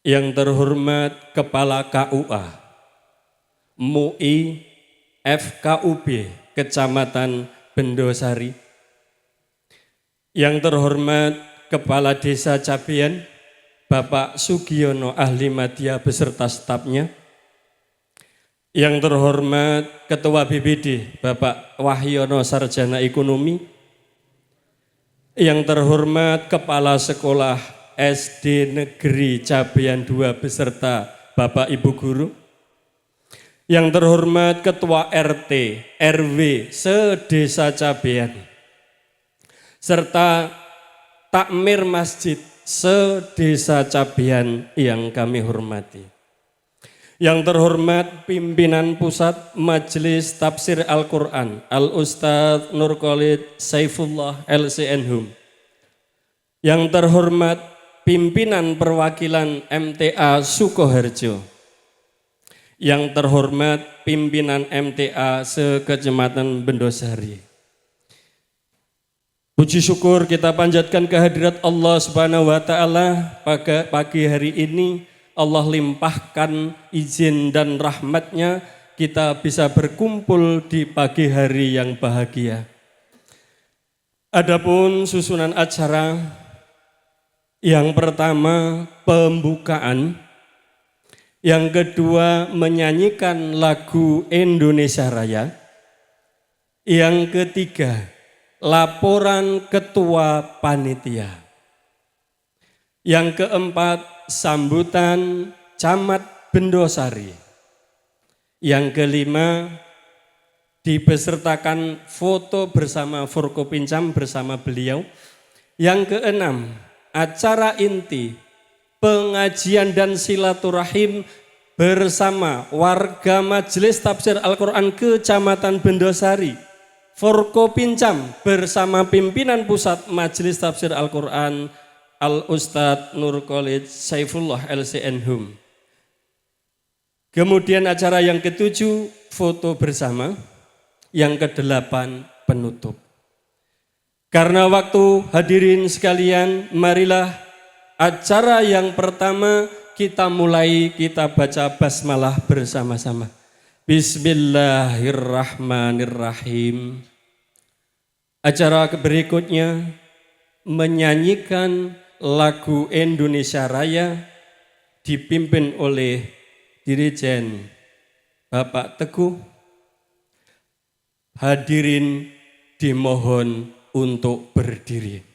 Yang terhormat Kepala KUA MUI FKUB Kecamatan Bendosari, yang terhormat Kepala Desa Cabean Bapak Sugiono Ahli Madya beserta stafnya, yang terhormat Ketua BBD Bapak Wahyono Sarjana Ekonomi, yang terhormat Kepala Sekolah SD Negeri Cabean 2 beserta Bapak Ibu Guru, yang terhormat Ketua RT RW se-Desa Cabean, serta takmir masjid se-Desa Cabean yang kami hormati. Yang terhormat pimpinan pusat Majelis Tafsir Al-Quran Al-Ustadz Nur Khalid Saifullah LCNHUM. Yang terhormat pimpinan perwakilan MTA Sukoharjo. Yang terhormat pimpinan MTA se-Kecamatan Bendosari. Puji syukur kita panjatkan kehadirat Allah Subhanahu wa Ta'ala. Pagi hari ini Allah limpahkan izin dan rahmatnya, kita bisa berkumpul di pagi hari yang bahagia. Adapun susunan acara, yang pertama pembukaan, yang kedua menyanyikan lagu Indonesia Raya, yang ketiga laporan ketua panitia, yang keempat sambutan Camat Bendosari, yang kelima dibesertakan foto bersama Forkopincam bersama beliau, yang keenam acara inti pengajian dan silaturahim bersama warga Majelis Tafsir Al-Quran Kecamatan Bendosari, Forkopincam bersama pimpinan pusat Majelis Tafsir Al-Quran Al-Ustadz Nur Khalid Saifullah LCNHUM. Kemudian acara yang ketujuh foto bersama, yang kedelapan penutup. Karena waktu, hadirin sekalian, marilah acara yang pertama kita mulai, kita baca basmalah bersama-sama. Bismillahirrahmanirrahim. Acara berikutnya menyanyikan lagu Indonesia Raya dipimpin oleh Dirijen Bapak Teguh. Hadirin dimohon untuk berdiri.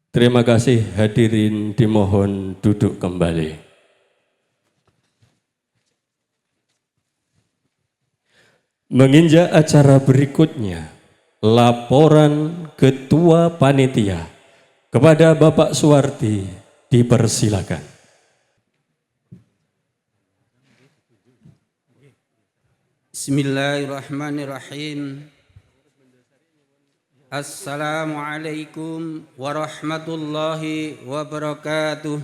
Terima kasih, hadirin dimohon duduk kembali. Menginjak acara berikutnya, laporan Ketua Panitia Kepada Bapak Suwardi dipersilakan. Bismillahirrahmanirrahim. Assalamualaikum warahmatullahi wabarakatuh.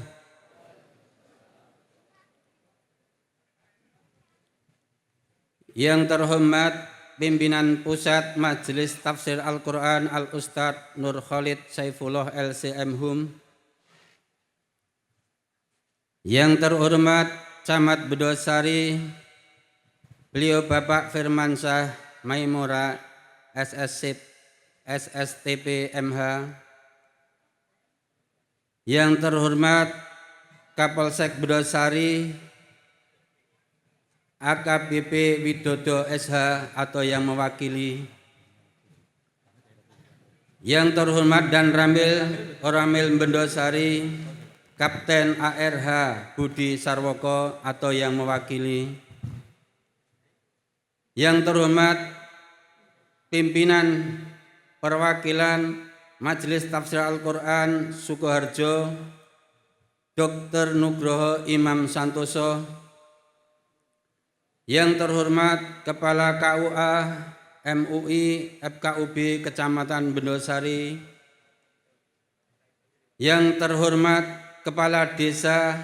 Yang terhormat Pimpinan Pusat Majelis Tafsir Al-Quran Al-Ustadz Nur Khalid Saifullah LCM. Yang terhormat Camat Bedosari, beliau Bapak Firmansyah Maimora SSTP MH. Yang terhormat Kapolsek Bedosari AKBP Widodo SH atau yang mewakili. Yang terhormat dan Ramil Bendosari Kapten ARH Budi Sarwoko atau yang mewakili. Yang terhormat pimpinan perwakilan Majelis Tafsir Al-Quran Sukoharjo Dr. Nugroho Imam Santoso. Yang terhormat Kepala KUA MUI FKUB Kecamatan Bendosari. Yang terhormat Kepala Desa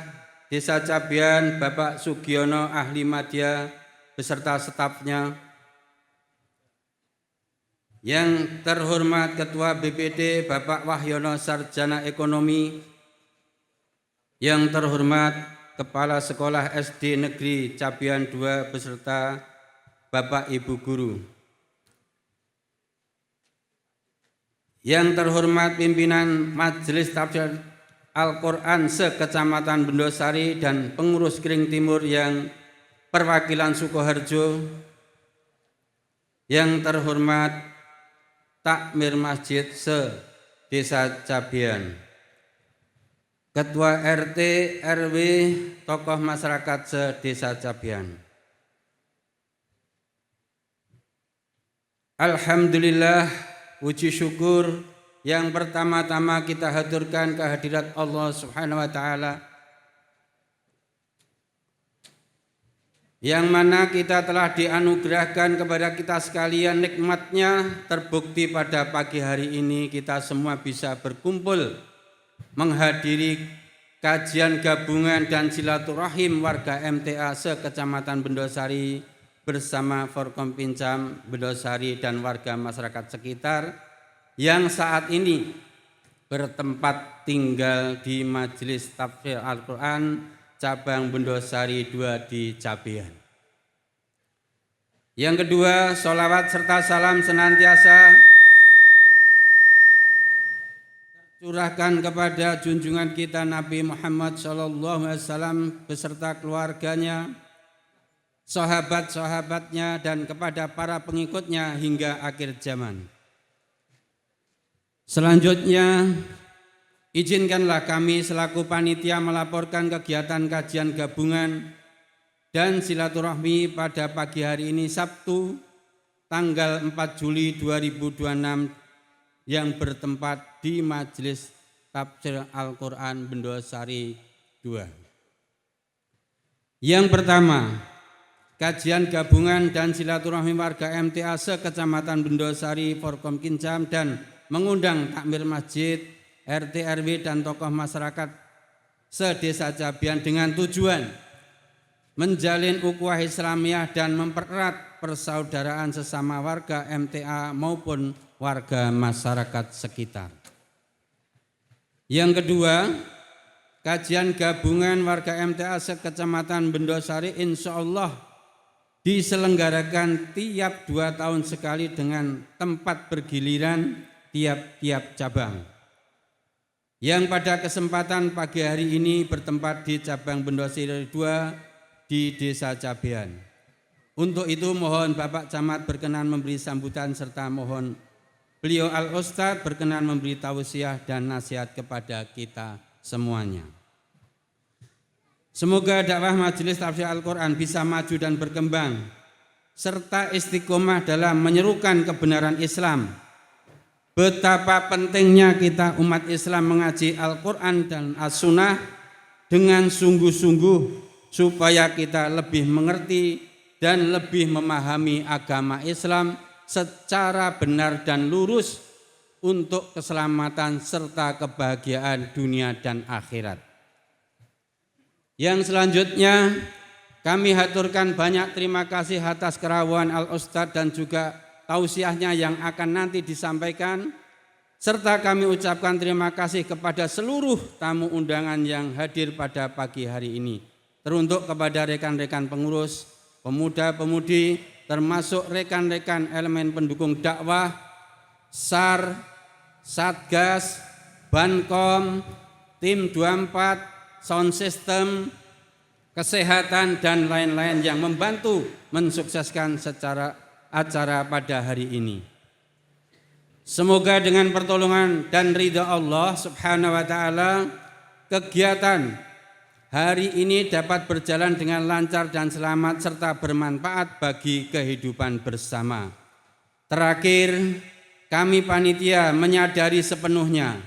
Cabian Bapak Sugiono Ahli Madya beserta stafnya. Yang terhormat Ketua BPD Bapak Wahyono Sarjana Ekonomi. Yang terhormat Kepala Sekolah SD Negeri Cabian 2 beserta Bapak Ibu Guru. Yang terhormat pimpinan Majelis Tafsir Al-Quran se-Kecamatan Bendosari dan pengurus Kering Timur yang perwakilan Sukoharjo. Yang terhormat Takmir Masjid se-Desa Cabian. Ketua RT, RW, tokoh masyarakat se-Desa Cabian. Alhamdulillah, puji syukur yang pertama-tama kita haturkan kehadirat Allah Subhanahu wa Ta'ala, yang mana kita telah dianugerahkan kepada kita sekalian nikmatnya terbukti pada pagi hari ini kita semua bisa berkumpul menghadiri kajian gabungan dan silaturahim warga MTA se-Kecamatan Bendosari bersama Forkom Pincam Bendosari dan warga masyarakat sekitar yang saat ini bertempat tinggal di Majelis Tafsir Al-Quran Cabang Bendosari 2 di Cabian. Yang kedua, sholawat serta salam senantiasa curahkan kepada junjungan kita Nabi Muhammad SAW beserta keluarganya, sahabat-sahabatnya dan kepada para pengikutnya hingga akhir zaman. Selanjutnya, izinkanlah kami selaku panitia melaporkan kegiatan kajian gabungan dan silaturahmi pada pagi hari ini Sabtu tanggal 4 Juli 2026 yang bertempat di Majelis Tafsir Al-Quran Bendosari 2. Yang pertama, kajian gabungan dan silaturahmi warga MTA se-Kecamatan Bendosari Forkom Kincam dan mengundang takmir masjid, RT RW dan tokoh masyarakat se-Desa Cabian dengan tujuan menjalin ukhuwah Islamiyah dan mempererat persaudaraan sesama warga MTA maupun warga masyarakat sekitar. Yang kedua, kajian gabungan warga MTA se-Kecamatan Bendosari insya Allah diselenggarakan tiap 2 tahun sekali dengan tempat bergiliran tiap-tiap cabang. Yang pada kesempatan pagi hari ini bertempat di Cabang Bendosari 2 di Desa Cabian. Untuk itu mohon Bapak Camat berkenan memberi sambutan serta mohon beliau Al-Ustadz berkenan memberi tausiah dan nasihat kepada kita semuanya. Semoga dakwah Majelis Tafsir Al-Quran bisa maju dan berkembang serta istiqomah dalam menyerukan kebenaran Islam betapa pentingnya kita umat Islam mengaji Al-Quran dan As-Sunnah dengan sungguh-sungguh supaya kita lebih mengerti dan lebih memahami agama Islam secara benar dan lurus untuk keselamatan serta kebahagiaan dunia dan akhirat. Yang selanjutnya kami haturkan banyak terima kasih atas kerawan Al-Ustadz dan juga tausiahnya yang akan nanti disampaikan, serta kami ucapkan terima kasih kepada seluruh tamu undangan yang hadir pada pagi hari ini, teruntuk kepada rekan-rekan pengurus, pemuda-pemudi, termasuk rekan-rekan elemen pendukung dakwah, SAR, Satgas, Bankom, tim 24, sound system, kesehatan dan lain-lain yang membantu mensukseskan secara acara pada hari ini. Semoga dengan pertolongan dan ridha Allah Subhanahu wa taala kegiatan hari ini dapat berjalan dengan lancar dan selamat serta bermanfaat bagi kehidupan bersama. Terakhir, kami panitia menyadari sepenuhnya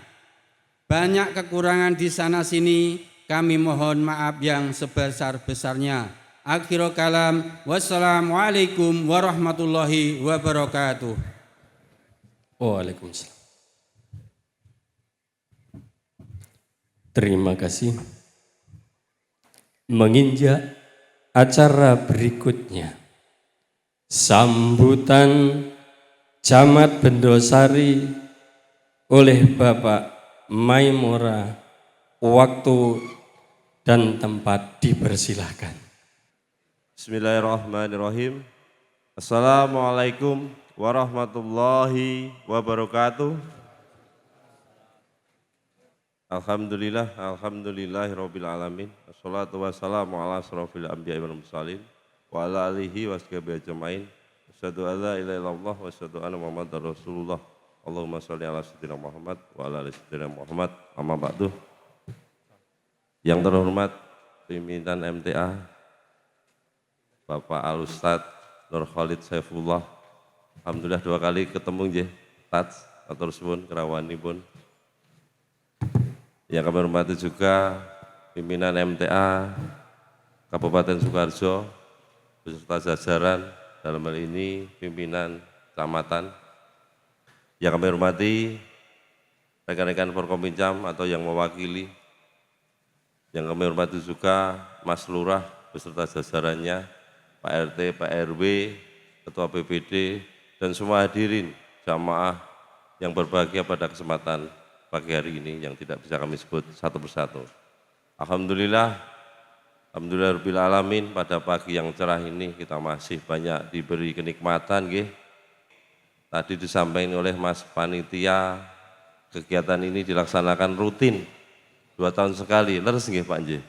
banyak kekurangan di sana sini, kami mohon maaf yang sebesar-besarnya. Akhirul kalam, wassalamualaikum warahmatullahi wabarakatuh. Waalaikumsalam. Terima kasih. Menginjak acara berikutnya, sambutan Camat Bendosari oleh Bapak Maimora, waktu dan tempat dipersilahkan. Bismillahirrahmanirrahim. Assalamualaikum warahmatullahi wabarakatuh. Alhamdulillahirabbil alamin. Wassalatu wassalamu ala asrofil anbiya'i wal mursalin wa ala alihi washabihi ajmain. Asyhadu an la ilaha illallah wa asyhadu anna Muhammadar Rasulullah. Allahumma shalli ala sayyidina Muhammad wa ala ali sayyidina Muhammad. Amma ba'du. Yang terhormat pimpinan MTA Bapak Al-Ustadz Nur Khalid Saifullah. Alhamdulillah 2 kali ketemu nggih. Tats atur suwun kerawanipun. Yang kami hormati juga pimpinan MTA Kabupaten Sukoharjo beserta jajaran, dalam hal ini pimpinan kecamatan. Yang kami hormati rekan-rekan Forkominjam atau yang mewakili. Yang kami hormati juga Mas Lurah beserta jajarannya, Pak RT, Pak RW, Ketua BPD, dan semua hadirin jamaah yang berbahagia pada kesempatan pagi hari ini yang tidak bisa kami sebut satu persatu. Alhamdulillah, alhamdulillahirabbil alamin, pada pagi yang cerah ini kita masih banyak diberi kenikmatan nggih. Tadi disampaikan oleh Mas Panitia, kegiatan ini dilaksanakan rutin 2 tahun sekali. Leres nggih Pak nggih.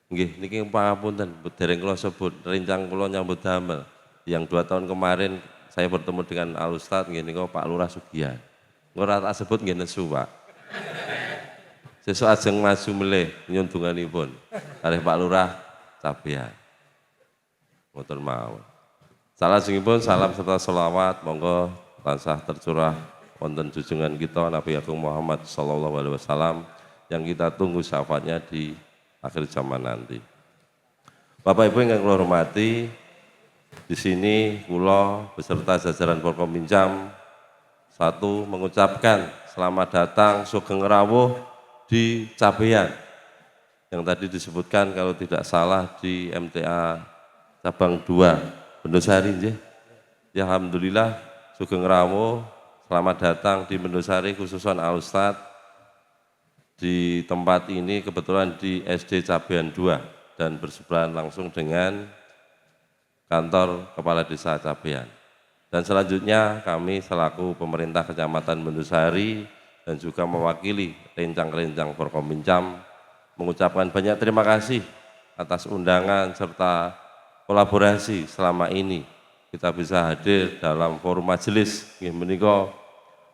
Nggih niki pangapunten dereng kula sebut rencang kula nyambut damel. Yang 2 tahun kemarin saya bertemu dengan Al Ustadz nggih niku Pak Lurah Sugihan. Ora tak sebut nggih nesu Pak. Sesuk ajeng maju melih nyundunganipun kalih Pak Lurah Cabean. Mboten mawon. Salajengipun salam serta selawat monggo tansah tercurah wonten junjungan kita Nabi Agung Muhammad sallallahu alaihi wasallam yang kita tunggu syafaatnya di akhir zaman nanti. Bapak Ibu yang kula hormati, di sini kula beserta jajaran Forkominjam satu mengucapkan selamat datang sugeng rawuh di Cabean yang tadi disebutkan kalau tidak salah di MTA cabang 2 Bendosari nggih. Ya alhamdulillah sugeng rawuh, selamat datang di Bendosari khususan Al Ustadz. Di tempat ini kebetulan di SD Cabean 2 dan bersebelahan langsung dengan kantor Kepala Desa Cabean. Dan selanjutnya kami selaku pemerintah Kecamatan Bendosari dan juga mewakili rencang-rencang Forkominjam mengucapkan banyak terima kasih atas undangan serta kolaborasi selama ini kita bisa hadir dalam forum majelis nggih menika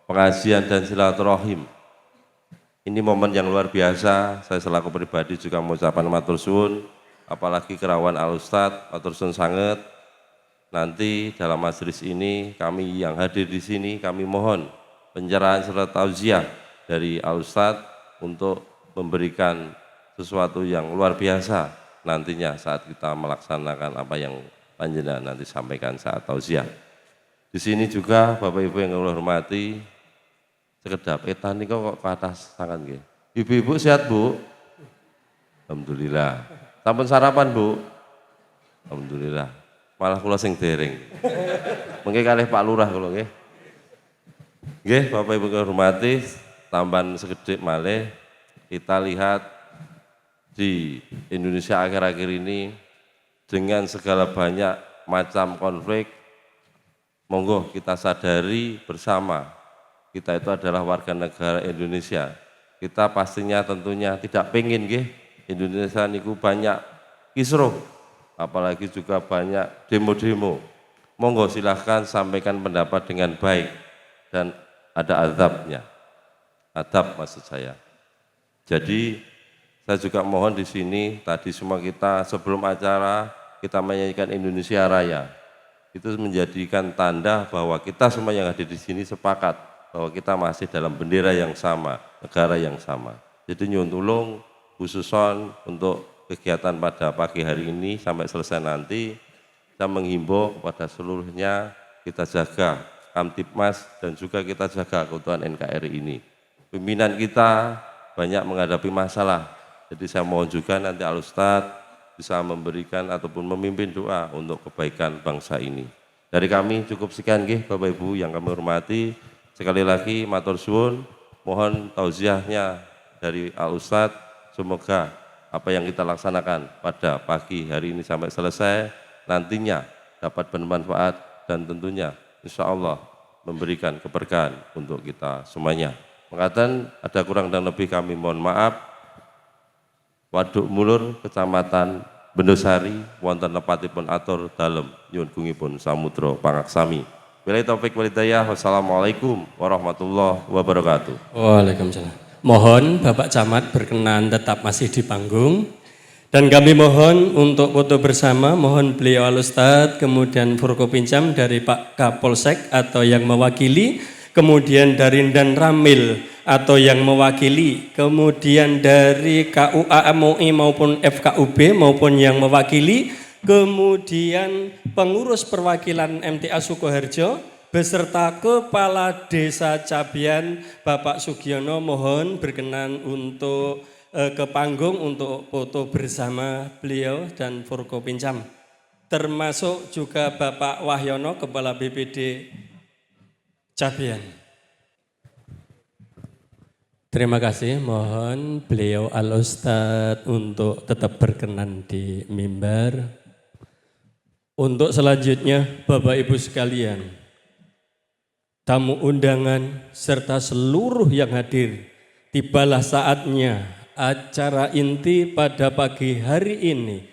pengajian dan silaturahim. Ini momen yang luar biasa, saya selaku pribadi juga mengucapkan matur suwun, apalagi kerawan Al Ustadz, matur suwun sanget. Nanti dalam majelis ini kami yang hadir di sini kami mohon penyerahan serta tausiah dari Al-Ustadz untuk memberikan sesuatu yang luar biasa nantinya saat kita melaksanakan apa yang panjenengan nanti sampaikan saat tausiah. Di sini juga Bapak Ibu yang kami hormati, sekedap etan ini kok ke atas tangan nggih. Ibu-ibu sehat, Bu? Alhamdulillah. Sampun sarapan, Bu? Alhamdulillah. Malah kula sing dereng. Mengke kalih Pak Lurah kula nggih. Nggih, Bapak Ibu kami hormati, tambahan sekedhik malih kita lihat di Indonesia akhir-akhir ini dengan segala banyak macam konflik, monggo kita sadari bersama, kita itu adalah warga negara Indonesia. Kita pastinya tentunya tidak pengen nggih Indonesia niku banyak kisruh, apalagi juga banyak demo-demo. Monggo silahkan sampaikan pendapat dengan baik dan ada adabnya. Adab maksud saya. Jadi saya juga mohon di sini tadi semua kita sebelum acara kita menyanyikan Indonesia Raya. Itu menjadikan tanda bahwa kita semua yang hadir di sini sepakat bahwa kita masih dalam bendera yang sama, negara yang sama. Jadi nyuwun tulung khususon untuk kegiatan pada pagi hari ini sampai selesai nanti, kita menghimbau kepada seluruhnya kita jaga Kamtibmas dan juga kita jaga keutuhan NKRI ini. Pimpinan kita banyak menghadapi masalah, jadi saya mohon juga nanti Al-Ustadz bisa memberikan ataupun memimpin doa untuk kebaikan bangsa ini. Dari kami cukup sekian nggih Bapak Ibu yang kami hormati. Sekali lagi matur suwun, mohon tausiahnya dari Al-Ustadz, semoga apa yang kita laksanakan pada pagi hari ini sampai selesai nantinya dapat bermanfaat dan tentunya insya Allah memberikan keberkahan untuk kita semuanya. Mengatakan ada kurang dan lebih kami mohon maaf. Waduk Mulur, Kecamatan Bendosari, wonten nepatipun atur dalem nyuwun gungipun samudra pangaksami. Billahi taufik wal hidayah. Wassalamualaikum warahmatullahi wabarakatuh. Waalaikumsalam. Mohon Bapak Camat berkenan tetap masih di panggung. Dan kami mohon untuk foto bersama, mohon beliau Al-Ustadz, kemudian Forkopinjam dari Pak Kapolsek atau yang mewakili, kemudian dari Dan Ramil atau yang mewakili, kemudian dari KUA MUI maupun FKUB maupun yang mewakili, kemudian pengurus perwakilan MTA Sukoharjo beserta Kepala Desa Cabian Bapak Sugiono mohon berkenan untuk ke panggung untuk foto bersama beliau dan Forkopinjam. Termasuk juga Bapak Wahyono, Kepala BPD Cabian. Terima kasih, mohon beliau Al-Ustadz untuk tetap berkenan di mimbar. Untuk selanjutnya Bapak Ibu sekalian, tamu undangan serta seluruh yang hadir, tibalah saatnya acara inti pada pagi hari ini,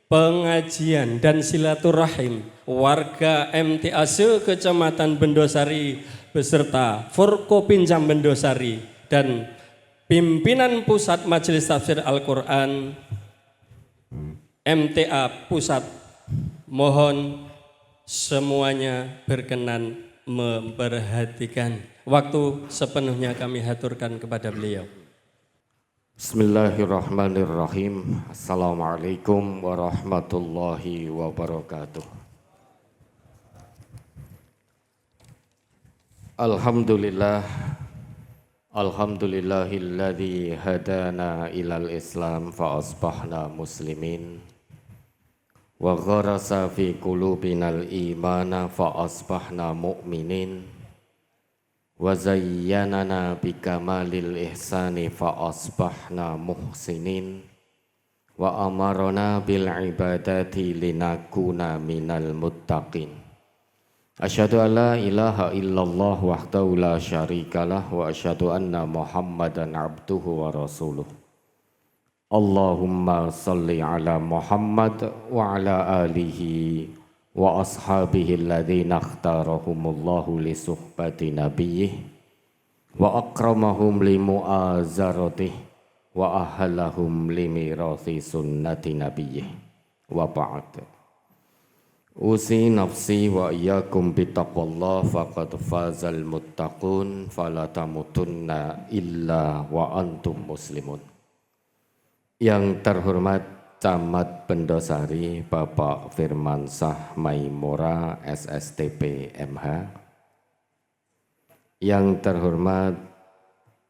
pengajian dan silaturahim warga MTA Kecamatan Bendosari beserta Forkopinjam Bendosari dan pimpinan Pusat Majelis Tafsir Al-Quran MTA Pusat, mohon semuanya berkenan memperhatikan. Waktu sepenuhnya kami haturkan kepada beliau. Bismillahirrahmanirrahim. Assalamualaikum warahmatullahi wabarakatuh. Alhamdulillah, alhamdulillahilladzi hadana ilal islam fa asbahna muslimin wa gharasa fi qulubinal imana fa asbahna mu'minin wa zayyanana bikamalil ihsani fa asbahna muhsinin wa amarona bil ibadati linakuna minal muttaqin. Asyhadu an la ilaha illallah wahdahu la syarikalah wa asyhadu anna Muhammadan abduhu wa rasuluh. Allahumma salli ala Muhammad wa ala alihi wa ashabihi alladhina ikhtarahumullahu li suhbati nabiyyih wa akramahum li mu'azaratih wa ahalahum li mirathi sunnati nabiyyih wa ba'd. Usi nafsi wa iyyakum bittaqwallah faqad fazal muttaqun fala tamutunna illa wa antum muslimun. Yang terhormat Camat Bendosari Bapak Firmansah Maimora SSTP MH. Yang terhormat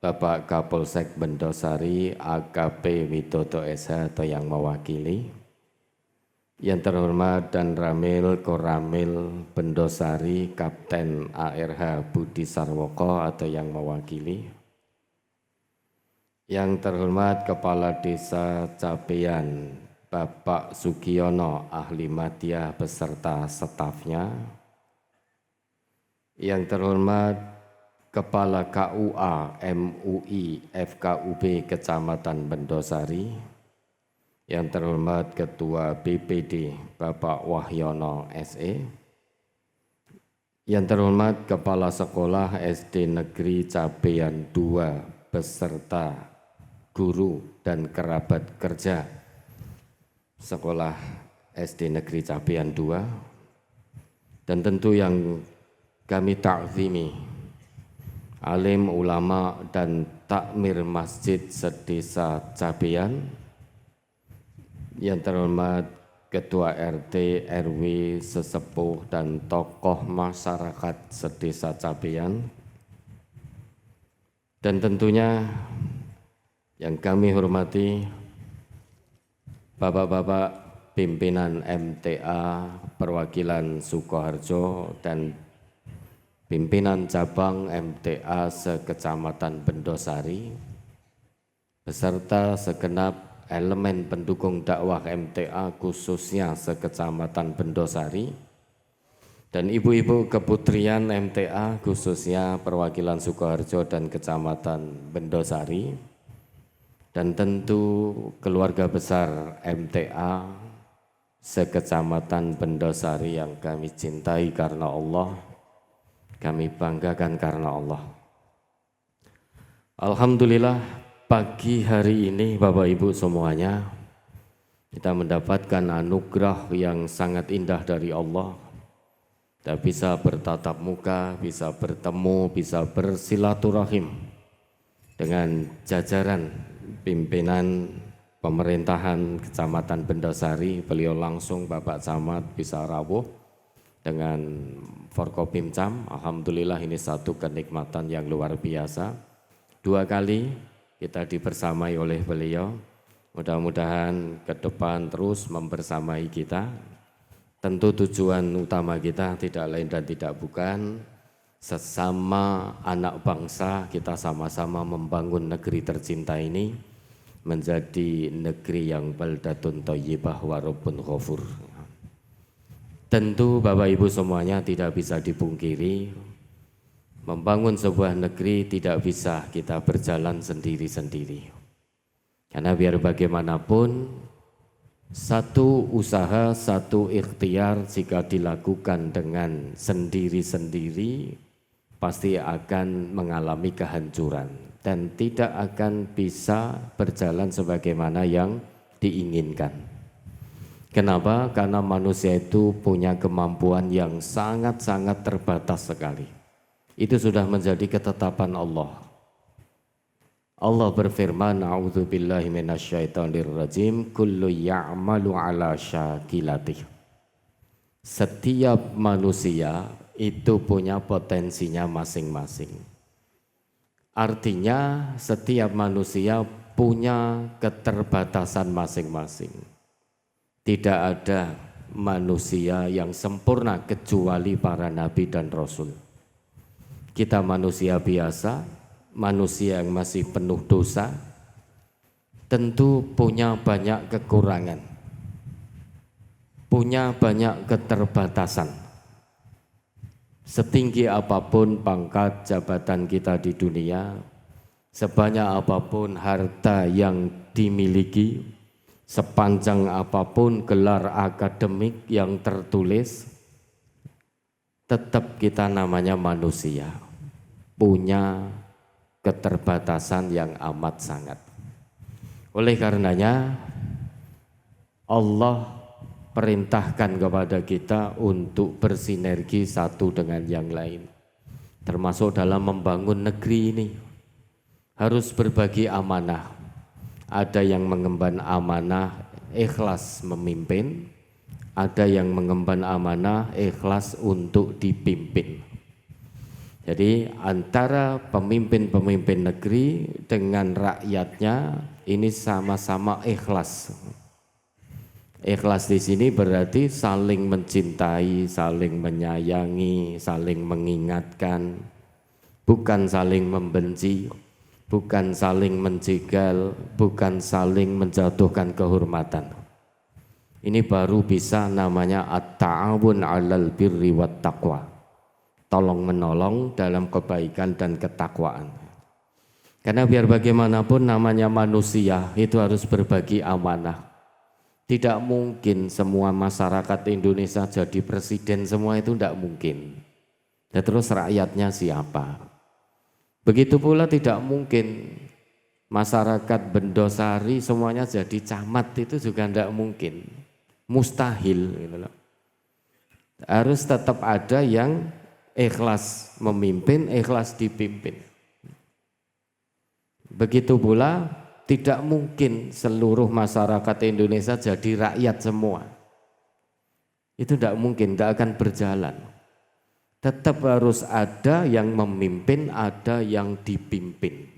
Bapak Kapolsek Bendosari AKP Widodo SH atau yang mewakili. Yang terhormat dan Ramil Koramil Bendosari Kapten ARH Budi Sarwoko atau yang mewakili. Yang terhormat Kepala Desa Capean Bapak Sugiono Ahli Madya beserta stafnya. Yang terhormat Kepala KUA MUI FKUB Kecamatan Bendosari. Yang terhormat Ketua BPD Bapak Wahyono SE. Yang terhormat Kepala Sekolah SD Negeri Cabean 2 beserta guru dan kerabat kerja Sekolah SD Negeri Cabean 2. Dan tentu yang kami ta'zimi, alim ulama dan takmir masjid sedesa Cabean. Yang terhormat Ketua RT, RW, sesepuh dan tokoh masyarakat sedesa Cabean. Dan tentunya yang kami hormati Bapak-bapak pimpinan MTA perwakilan Sukoharjo dan pimpinan cabang MTA se-Kecamatan Bendosari beserta segenap elemen pendukung dakwah MTA khususnya se-Kecamatan Bendosari dan ibu-ibu keputrian MTA khususnya perwakilan Sukoharjo dan Kecamatan Bendosari dan tentu keluarga besar MTA se-Kecamatan Bendosari yang kami cintai karena Allah, kami banggakan karena Allah. Alhamdulillah pagi hari ini Bapak Ibu semuanya kita mendapatkan anugerah yang sangat indah dari Allah. Kita bisa bertatap muka, bisa bertemu, bisa bersilaturahim dengan jajaran pimpinan pemerintahan Kecamatan Bendosari. Beliau langsung Bapak Camat bisa rawuh dengan Forkopimcam. Alhamdulillah ini satu kenikmatan yang luar biasa. 2 kali kita dibersamai oleh beliau. Mudah-mudahan ke depan terus membersamai kita. Tentu tujuan utama kita tidak lain dan tidak bukan sesama anak bangsa kita sama-sama membangun negeri tercinta ini menjadi negeri yang baldatun thayyibah wa rabbun ghafur. Tentu Bapak Ibu semuanya tidak bisa dipungkiri membangun sebuah negeri tidak bisa kita berjalan sendiri-sendiri. Karena biar bagaimanapun satu usaha, satu ikhtiar jika dilakukan dengan sendiri-sendiri pasti akan mengalami kehancuran dan tidak akan bisa berjalan sebagaimana yang diinginkan. Kenapa? Karena manusia itu punya kemampuan yang sangat-sangat terbatas sekali. Itu sudah menjadi ketetapan Allah. Allah berfirman, "A'udzubillahi minasyaitonirrajim, kullu ya'malu 'ala syakilatih." Setiap manusia itu punya potensinya masing-masing. Artinya setiap manusia punya keterbatasan masing-masing. Tidak ada manusia yang sempurna kecuali para nabi dan rasul. Kita manusia biasa, manusia yang masih penuh dosa, tentu punya banyak kekurangan, punya banyak keterbatasan. Setinggi apapun pangkat jabatan kita di dunia, sebanyak apapun harta yang dimiliki, sepanjang apapun gelar akademik yang tertulis, tetap kita namanya manusia, punya keterbatasan yang amat sangat. Oleh karenanya Allah perintahkan kepada kita untuk bersinergi satu dengan yang lain. Termasuk dalam membangun negeri ini harus berbagi amanah. Ada yang mengemban amanah ikhlas memimpin, ada yang mengemban amanah ikhlas untuk dipimpin. Jadi antara pemimpin-pemimpin negeri dengan rakyatnya ini sama-sama ikhlas. Ikhlas di sini berarti saling mencintai, saling menyayangi, saling mengingatkan, bukan saling membenci, bukan saling menjegal, bukan saling menjatuhkan kehormatan. Ini baru bisa namanya at-ta'awun 'alal birri wat taqwa. Tolong menolong dalam kebaikan dan ketakwaan. Karena biar bagaimanapun namanya manusia itu harus berbagi amanah. Tidak mungkin semua masyarakat Indonesia jadi presiden semua, itu tidak mungkin. Dan terus rakyatnya siapa? Begitu pula tidak mungkin masyarakat Bendosari semuanya jadi camat, itu juga tidak mungkin. Mustahil. Gitu loh. Harus tetap ada yang ikhlas memimpin, ikhlas dipimpin. Begitu pula tidak mungkin seluruh masyarakat Indonesia jadi rakyat semua. Itu tidak mungkin, tidak akan berjalan. Tetap harus ada yang memimpin, ada yang dipimpin.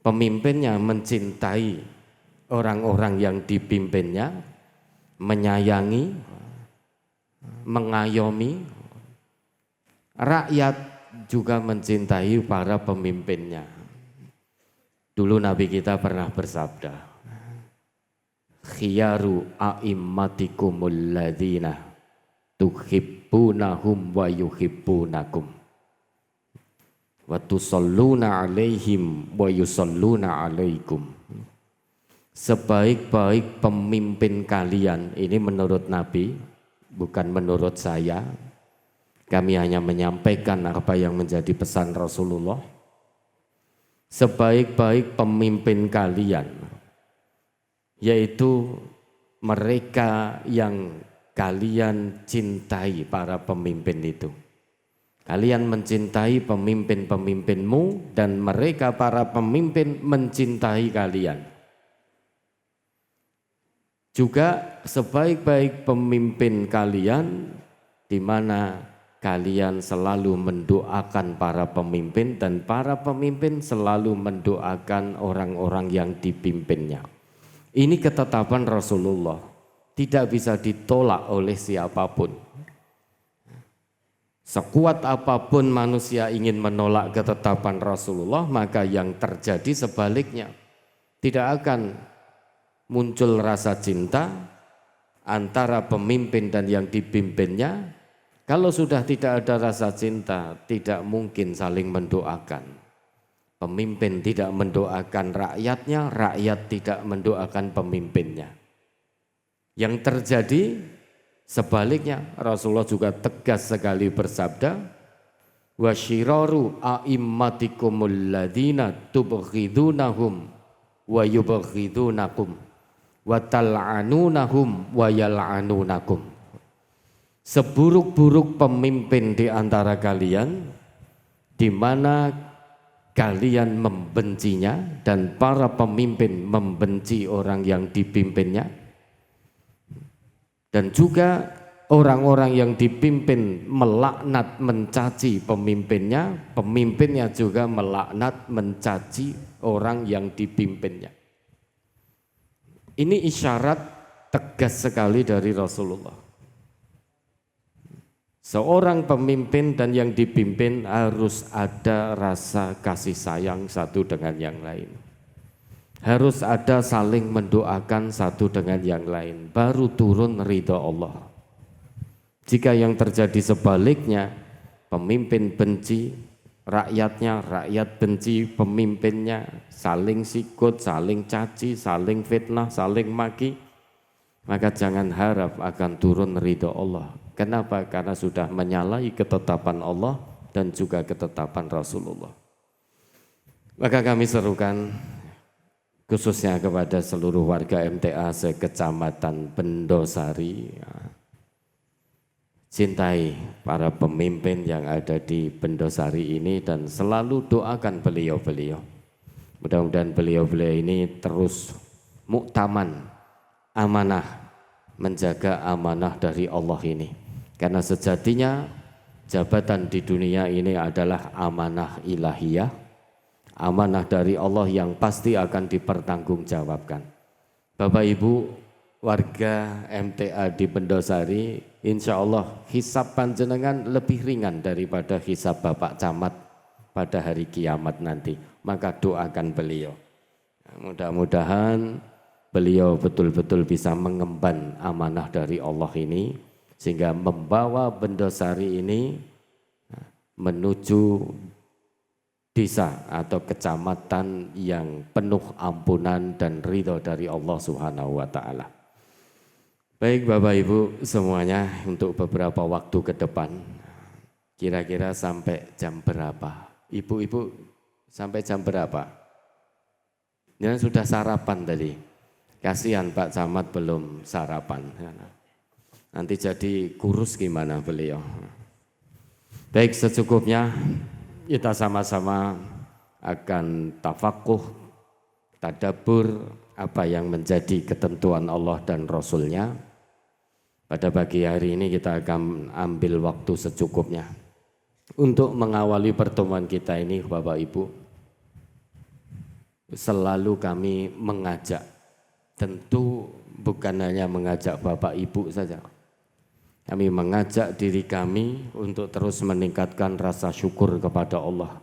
Pemimpinnya mencintai orang-orang yang dipimpinnya, menyayangi, mengayomi. Rakyat juga mencintai para pemimpinnya. Dulu Nabi kita pernah bersabda, khiyaru a'immatikumul ladzina tuhibbunahum wa yuhibbunakum wa tusalluna alaihim wa yusalluna alaikum. Sebaik-baik pemimpin kalian, ini menurut Nabi, bukan menurut saya. Kami hanya menyampaikan apa yang menjadi pesan Rasulullah. Sebaik-baik pemimpin kalian, yaitu mereka yang kalian cintai para pemimpin itu. Kalian mencintai pemimpin-pemimpinmu dan mereka para pemimpin mencintai kalian. Juga sebaik-baik pemimpin kalian di mana kalian selalu mendoakan para pemimpin dan para pemimpin selalu mendoakan orang-orang yang dipimpinnya. Ini ketetapan Rasulullah, tidak bisa ditolak oleh siapapun. Sekuat apapun manusia ingin menolak ketetapan Rasulullah, maka yang terjadi sebaliknya. Tidak akan muncul rasa cinta antara pemimpin dan yang dipimpinnya. Kalau sudah tidak ada rasa cinta, tidak mungkin saling mendoakan. Pemimpin tidak mendoakan rakyatnya, rakyat tidak mendoakan pemimpinnya. Yang terjadi sebaliknya, Rasulullah juga tegas sekali bersabda, wa syiraru a'immatikumul ladzina tubghidunahum wa yubghidunakum wa tal'anunahum wa yal'anunakum. Seburuk-buruk pemimpin di antara kalian, di mana kalian membencinya dan para pemimpin membenci orang yang dipimpinnya, dan juga orang-orang yang dipimpin melaknat mencaci pemimpinnya, pemimpinnya juga melaknat mencaci orang yang dipimpinnya. Ini isyarat tegas sekali dari Rasulullah. Seorang pemimpin dan yang dipimpin harus ada rasa kasih sayang satu dengan yang lain. Harus ada saling mendoakan satu dengan yang lain, baru turun ridha Allah. Jika yang terjadi sebaliknya, pemimpin benci rakyatnya, rakyat benci pemimpinnya, saling sikut, saling caci, saling fitnah, saling maki, maka jangan harap akan turun ridha Allah. Kenapa? Karena sudah menyalahi ketetapan Allah dan juga ketetapan Rasulullah. Maka kami serukan khususnya kepada seluruh warga MTA se-Kecamatan Bendosari. Cintai para pemimpin yang ada di Bendosari ini dan selalu doakan beliau-beliau. Mudah-mudahan beliau-beliau ini terus muktaman, amanah, menjaga amanah dari Allah ini. Karena sejatinya jabatan di dunia ini adalah amanah ilahiyah, amanah dari Allah yang pasti akan dipertanggungjawabkan. Bapak Ibu warga MTA di Bendosari, insya Allah hisab panjenengan lebih ringan daripada hisab Bapak Camat pada hari kiamat nanti. Maka doakan beliau. Mudah-mudahan beliau betul-betul bisa mengemban amanah dari Allah ini, sehingga membawa Bendosari ini menuju desa atau kecamatan yang penuh ampunan dan ridho dari Allah Subhanahu wa Ta'ala. Baik Bapak Ibu semuanya, untuk beberapa waktu ke depan, kira-kira sampai jam berapa? Ibu-ibu sampai jam berapa? Ya, sudah sarapan tadi. Kasihan Pak Camat belum sarapan. Nanti jadi kurus gimana beliau. Baik, secukupnya kita sama-sama akan tafakuh, tadabbur apa yang menjadi ketentuan Allah dan Rasul-Nya. Pada pagi hari ini kita akan ambil waktu secukupnya untuk mengawali pertemuan kita ini. Bapak Ibu, selalu kami mengajak, tentu bukan hanya mengajak Bapak Ibu saja, kami mengajak diri kami untuk terus meningkatkan rasa syukur kepada Allah.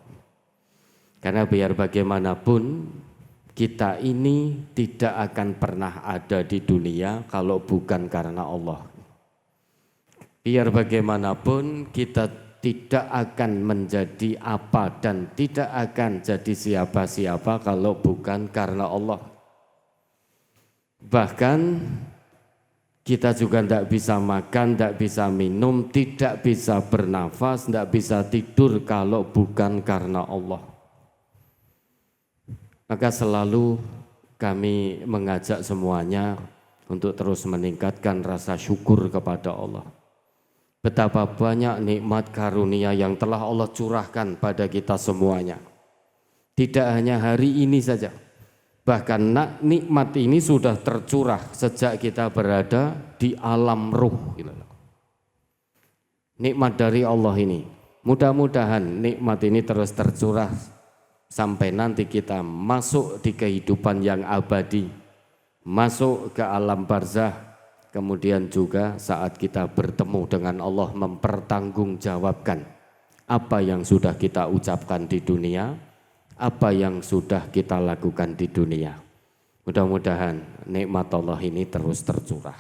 Karena biar bagaimanapun kita ini tidak akan pernah ada di dunia kalau bukan karena Allah. Biar bagaimanapun kita tidak akan menjadi apa dan tidak akan jadi siapa-siapa kalau bukan karena Allah. Bahkan kita juga tidak bisa makan, tidak bisa minum, tidak bisa bernafas, tidak bisa tidur kalau bukan karena Allah. Maka selalu kami mengajak semuanya untuk terus meningkatkan rasa syukur kepada Allah. Betapa banyak nikmat karunia yang telah Allah curahkan pada kita semuanya. Tidak hanya hari ini saja, bahkan nikmat ini sudah tercurah sejak kita berada di alam ruh. Nikmat dari Allah ini, mudah-mudahan nikmat ini terus tercurah sampai nanti kita masuk di kehidupan yang abadi, masuk ke alam barzah. Kemudian juga saat kita bertemu dengan Allah, mempertanggungjawabkan apa yang sudah kita ucapkan di dunia, apa yang sudah kita lakukan di dunia. Mudah-mudahan nikmat Allah ini terus tercurah.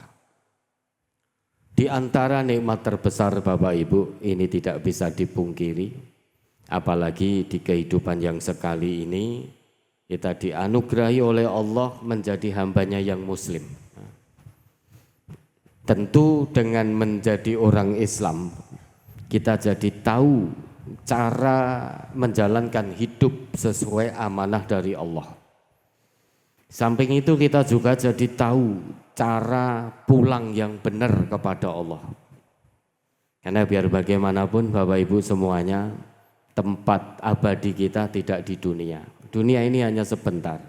Di antara nikmat terbesar Bapak Ibu, ini tidak bisa dipungkiri, apalagi di kehidupan yang sekali ini kita dianugerahi oleh Allah menjadi hambanya yang muslim. Tentu dengan menjadi orang Islam, kita jadi tahu cara menjalankan hidup sesuai amanah dari Allah. Samping itu kita juga jadi tahu cara pulang yang benar kepada Allah. Karena biar bagaimanapun Bapak Ibu semuanya, tempat abadi kita tidak di dunia. Dunia ini hanya sebentar.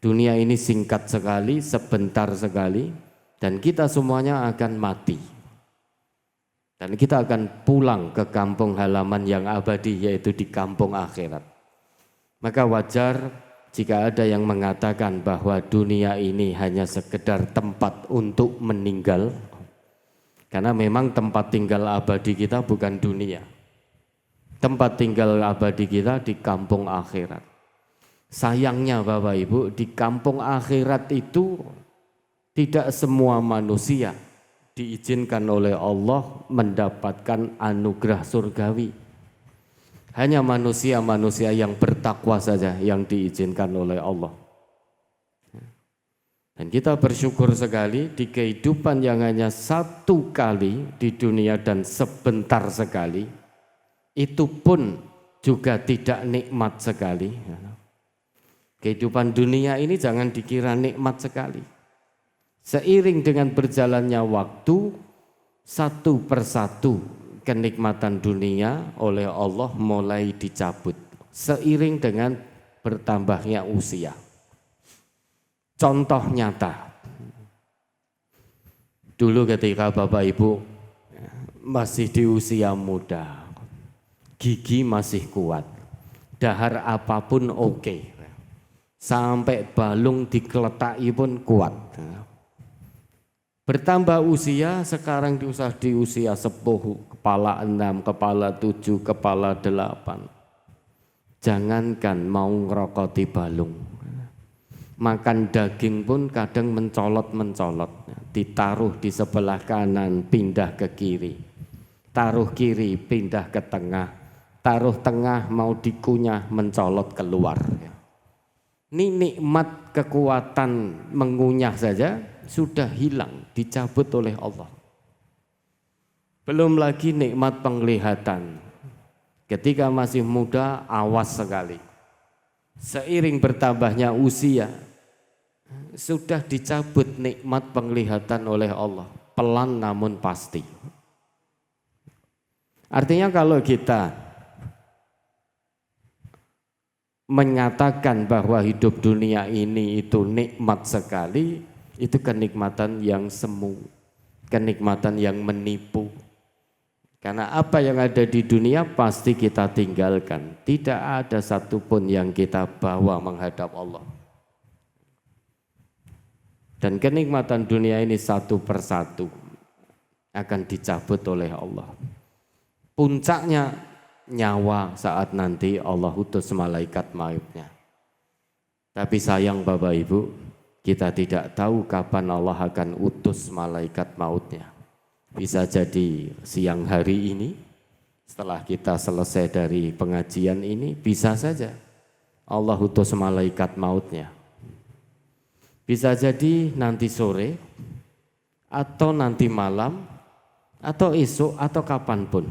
Dunia ini singkat sekali, sebentar sekali. Dan kita semuanya akan mati. Dan kita akan pulang ke kampung halaman yang abadi, yaitu di kampung akhirat. Maka wajar jika ada yang mengatakan bahwa dunia ini hanya sekedar tempat untuk meninggal. Karena memang tempat tinggal abadi kita bukan dunia. Tempat tinggal abadi kita di kampung akhirat. Sayangnya Bapak Ibu, di kampung akhirat itu tidak semua manusia diizinkan oleh Allah mendapatkan anugerah surgawi. Hanya manusia-manusia yang bertakwa saja yang diizinkan oleh Allah. Dan kita bersyukur sekali di kehidupan yang hanya satu kali di dunia dan sebentar sekali, itu pun juga tidak nikmat sekali. Kehidupan dunia ini jangan dikira nikmat sekali. Seiring dengan berjalannya waktu, satu persatu kenikmatan dunia oleh Allah mulai dicabut. Seiring dengan bertambahnya usia. Contoh nyata. Dulu ketika Bapak Ibu masih di usia muda, gigi masih kuat, dahar apapun oke. Sampai balung dikeletaki pun kuat. Bertambah usia, sekarang di usia sepuh, kepala 6, kepala 7, kepala 8. Jangankan mau ngerokoti balung, makan daging pun kadang mencolot-mencolot. Ditaruh di sebelah kanan, pindah ke kiri. Taruh kiri, pindah ke tengah. Taruh tengah, mau dikunyah, mencolot keluar. Ini nikmat kekuatan mengunyah saja sudah hilang, dicabut oleh Allah. Belum lagi nikmat penglihatan. Ketika masih muda, awas sekali. Seiring bertambahnya usia, sudah dicabut nikmat penglihatan oleh Allah. Pelan namun pasti. Artinya kalau kita menyatakan bahwa hidup dunia ini itu nikmat sekali, itu kenikmatan yang semu, kenikmatan yang menipu. Karena apa yang ada di dunia pasti kita tinggalkan. Tidak ada satupun yang kita bawa menghadap Allah. Dan kenikmatan dunia ini satu persatu akan dicabut oleh Allah. Puncaknya nyawa saat nanti Allah utus malaikat mautnya. Tapi sayang Bapak Ibu, kita tidak tahu kapan Allah akan utus malaikat mautnya. Bisa jadi siang hari ini, setelah kita selesai dari pengajian ini, bisa saja Allah utus malaikat mautnya. Bisa jadi nanti sore, atau nanti malam, atau esok, atau kapanpun.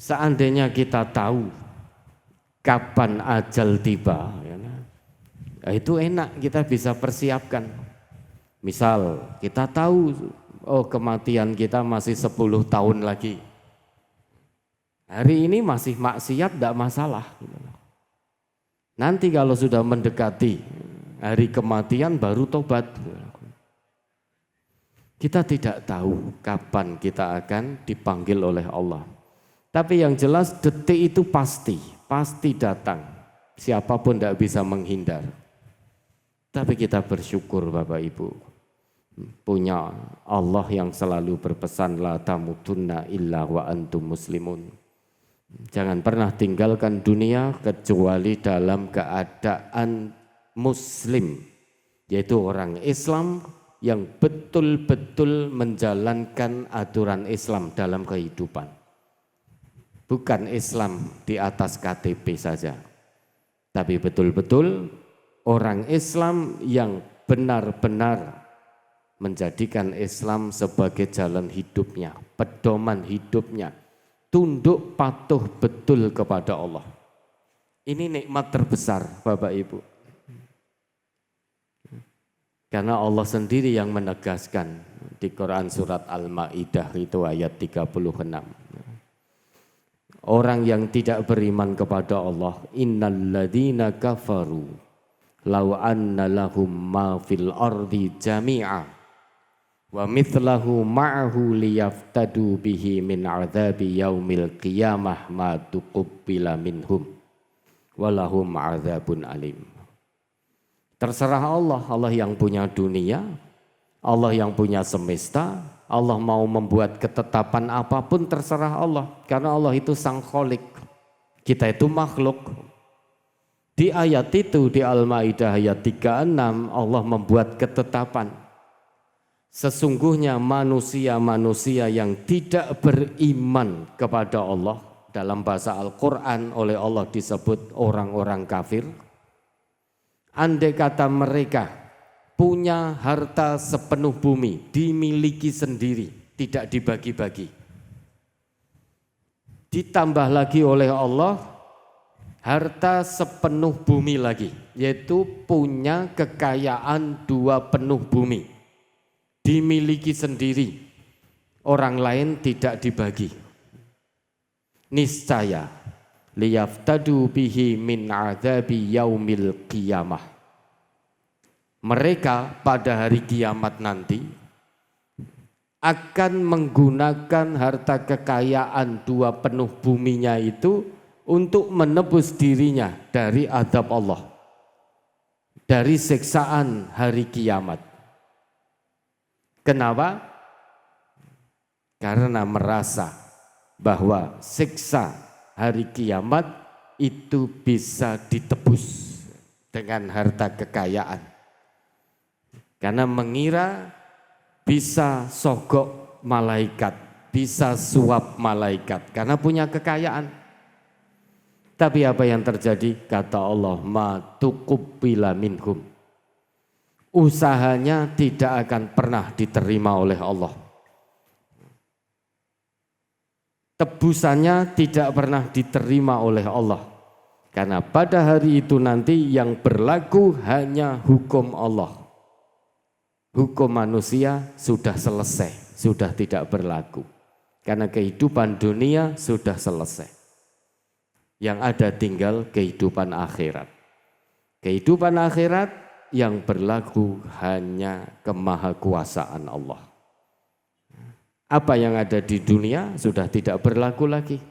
Seandainya kita tahu kapan ajal tiba, ya, itu enak, kita bisa persiapkan. Misal kita tahu, oh kematian kita masih 10 tahun lagi. Hari ini masih maksiat, tidak masalah. Nanti kalau sudah mendekati hari kematian baru tobat. Kita tidak tahu kapan kita akan dipanggil oleh Allah. Tapi yang jelas detik itu pasti datang. Siapapun tidak bisa menghindar. Tapi kita bersyukur Bapak Ibu, punya Allah yang selalu berpesan la tamutunna illa wa antum muslimun. Jangan pernah tinggalkan dunia kecuali dalam keadaan muslim, yaitu orang Islam yang betul-betul menjalankan aturan Islam dalam kehidupan. Bukan Islam di atas KTP saja, tapi betul-betul orang Islam yang benar-benar menjadikan Islam sebagai jalan hidupnya, pedoman hidupnya, tunduk patuh betul kepada Allah. Ini nikmat terbesar Bapak Ibu. Karena Allah sendiri yang menegaskan di Quran surat Al-Maidah itu ayat 36. Orang yang tidak beriman kepada Allah, innalladzina kafaru law anna lahum ma fil ardi jami'a wa mithlahu ma'ahu liyaftadu bihi min adzabi yaumil qiyamah ma tuqbila minhum walahum adzabun alim. Terserah Allah, Allah yang punya dunia, Allah yang punya semesta, Allah mau membuat ketetapan apapun terserah Allah. Karena Allah itu sang kholik, kita itu makhluk. Di ayat itu, di Al-Maidah ayat 36, Allah membuat ketetapan. Sesungguhnya manusia-manusia yang tidak beriman kepada Allah, dalam bahasa Al-Quran oleh Allah disebut orang-orang kafir. Andai kata mereka punya harta sepenuh bumi, dimiliki sendiri, tidak dibagi-bagi. Ditambah lagi oleh Allah, harta sepenuh bumi lagi yaitu punya kekayaan 2 penuh bumi, dimiliki sendiri, orang lain tidak dibagi. Niscaya liyaftadu bihi min adzabi yaumil qiyamah. Mereka pada hari kiamat nanti akan menggunakan harta kekayaan 2 penuh buminya itu untuk menebus dirinya dari azab Allah, dari siksaan hari kiamat. Kenapa? Karena merasa bahwa siksa hari kiamat itu bisa ditebus dengan harta kekayaan. Karena mengira bisa sogok malaikat, bisa suap malaikat karena punya kekayaan. Tapi apa yang terjadi? Kata Allah, ma tuqbila minhum. Usahanya tidak akan pernah diterima oleh Allah. Tebusannya tidak pernah diterima oleh Allah. Karena pada hari itu nanti yang berlaku hanya hukum Allah. Hukum manusia sudah selesai, sudah tidak berlaku. Karena kehidupan dunia sudah selesai. Yang ada tinggal kehidupan akhirat. Kehidupan akhirat yang berlaku hanya kemahakuasaan Allah. Apa yang ada di dunia sudah tidak berlaku lagi.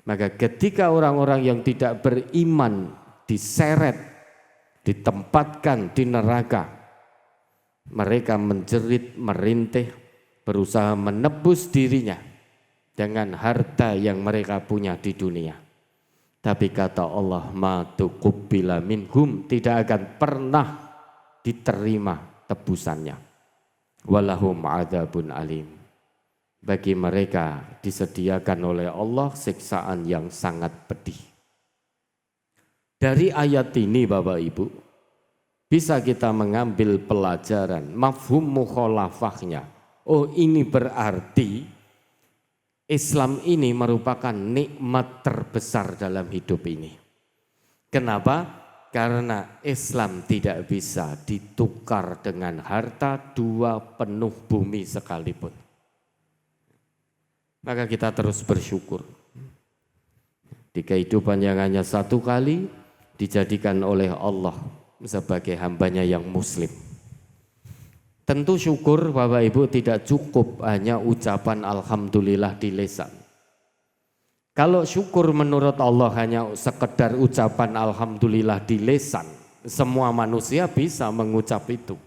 Maka ketika orang-orang yang tidak beriman diseret, ditempatkan di neraka, mereka menjerit, merintih, berusaha menebus dirinya dengan harta yang mereka punya di dunia. Tapi kata Allah, ma tuqbila minhum, tidak akan pernah diterima tebusannya. Walahum adzabun alim. Bagi mereka disediakan oleh Allah siksaan yang sangat pedih. Dari ayat ini Bapak Ibu, bisa kita mengambil pelajaran mafhum mukhalafahnya. Oh, ini berarti Islam ini merupakan nikmat terbesar dalam hidup ini. Kenapa? Karena Islam tidak bisa ditukar dengan harta 2 penuh bumi sekalipun. Maka kita terus bersyukur. Di kehidupan yang hanya 1 kali dijadikan oleh Allah sebagai hambanya yang muslim. Tentu syukur Bapak Ibu tidak cukup hanya ucapan alhamdulillah di lisan. Kalau syukur menurut Allah hanya sekedar ucapan alhamdulillah di lisan, semua manusia bisa mengucap itu.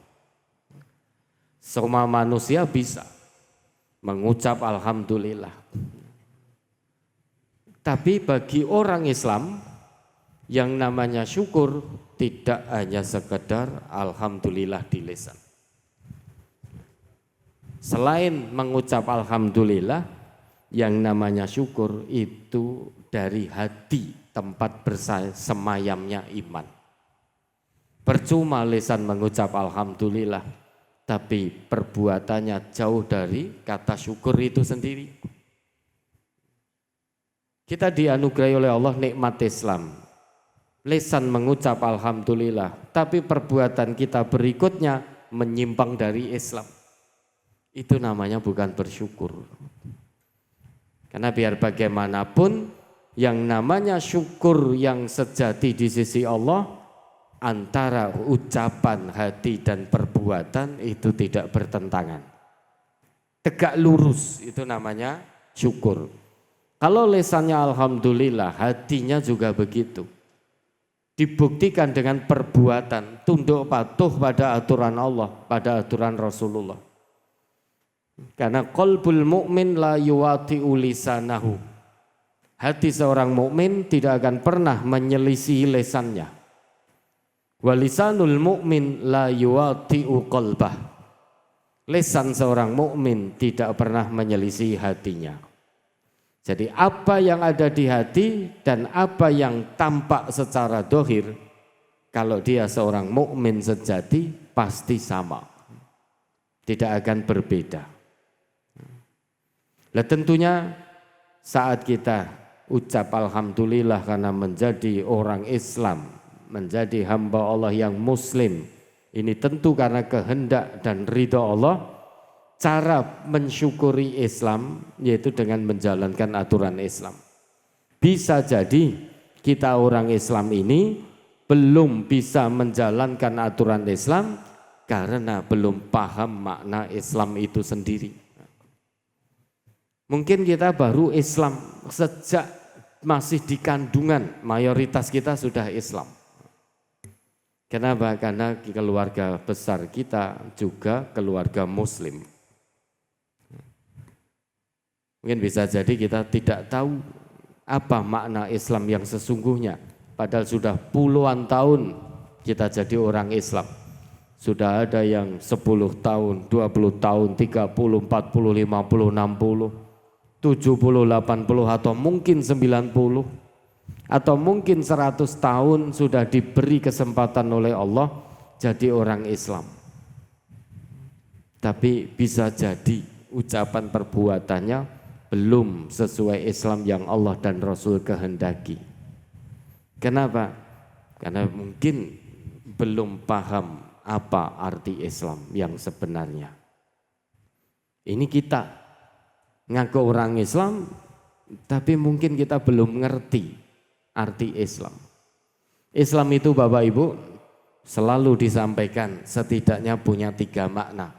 Semua manusia bisa mengucap alhamdulillah. Tapi bagi orang Islam yang namanya syukur tidak hanya sekedar alhamdulillah di lisan. Selain mengucap alhamdulillah, yang namanya syukur itu dari hati, tempat bersemayamnya iman. Percuma lisan mengucap alhamdulillah, tapi perbuatannya jauh dari kata syukur itu sendiri. Kita dianugerahi oleh Allah nikmat Islam. Lisan mengucap alhamdulillah, tapi perbuatan kita berikutnya menyimpang dari Islam. Itu namanya bukan bersyukur. Karena biar bagaimanapun yang namanya syukur yang sejati di sisi Allah, antara ucapan hati dan perbuatan itu tidak bertentangan. Tegak lurus, itu namanya syukur. Kalau lisannya alhamdulillah, hatinya juga begitu. Dibuktikan dengan perbuatan, tunduk patuh pada aturan Allah, pada aturan Rasulullah. Karena qalbul mu'min la yuwati'u lisanahu. Hati seorang mukmin tidak akan pernah menyelisihi lisannya. Wa lisanul mu'min la yuwati'u qalbah. Lisan seorang mukmin tidak pernah menyelisihi hatinya. Jadi apa yang ada di hati dan apa yang tampak secara dohir, kalau dia seorang mukmin sejati pasti sama, tidak akan berbeda. Nah tentunya saat kita ucap alhamdulillah karena menjadi orang Islam, menjadi hamba Allah yang muslim. Ini tentu karena kehendak dan ridha Allah. Cara mensyukuri Islam yaitu dengan menjalankan aturan Islam. Bisa jadi kita orang Islam ini belum bisa menjalankan aturan Islam karena belum paham makna Islam itu sendiri. Mungkin kita baru Islam sejak masih di kandungan, mayoritas kita sudah Islam. Kenapa? Karena keluarga besar kita juga keluarga muslim. Mungkin bisa jadi kita tidak tahu apa makna Islam yang sesungguhnya. Padahal sudah puluhan tahun kita jadi orang Islam. Sudah ada yang 10 tahun, 20 tahun, 30, 40, 50, 60, 70, 80 atau mungkin 90. Atau mungkin 100 tahun sudah diberi kesempatan oleh Allah jadi orang Islam. Tapi bisa jadi ucapan perbuatannya belum sesuai Islam yang Allah dan Rasul kehendaki. Kenapa? Karena mungkin belum paham apa arti Islam yang sebenarnya. Ini kita ngaku orang Islam, tapi mungkin kita belum ngerti arti Islam. Islam itu Bapak Ibu selalu disampaikan setidaknya punya 3 makna.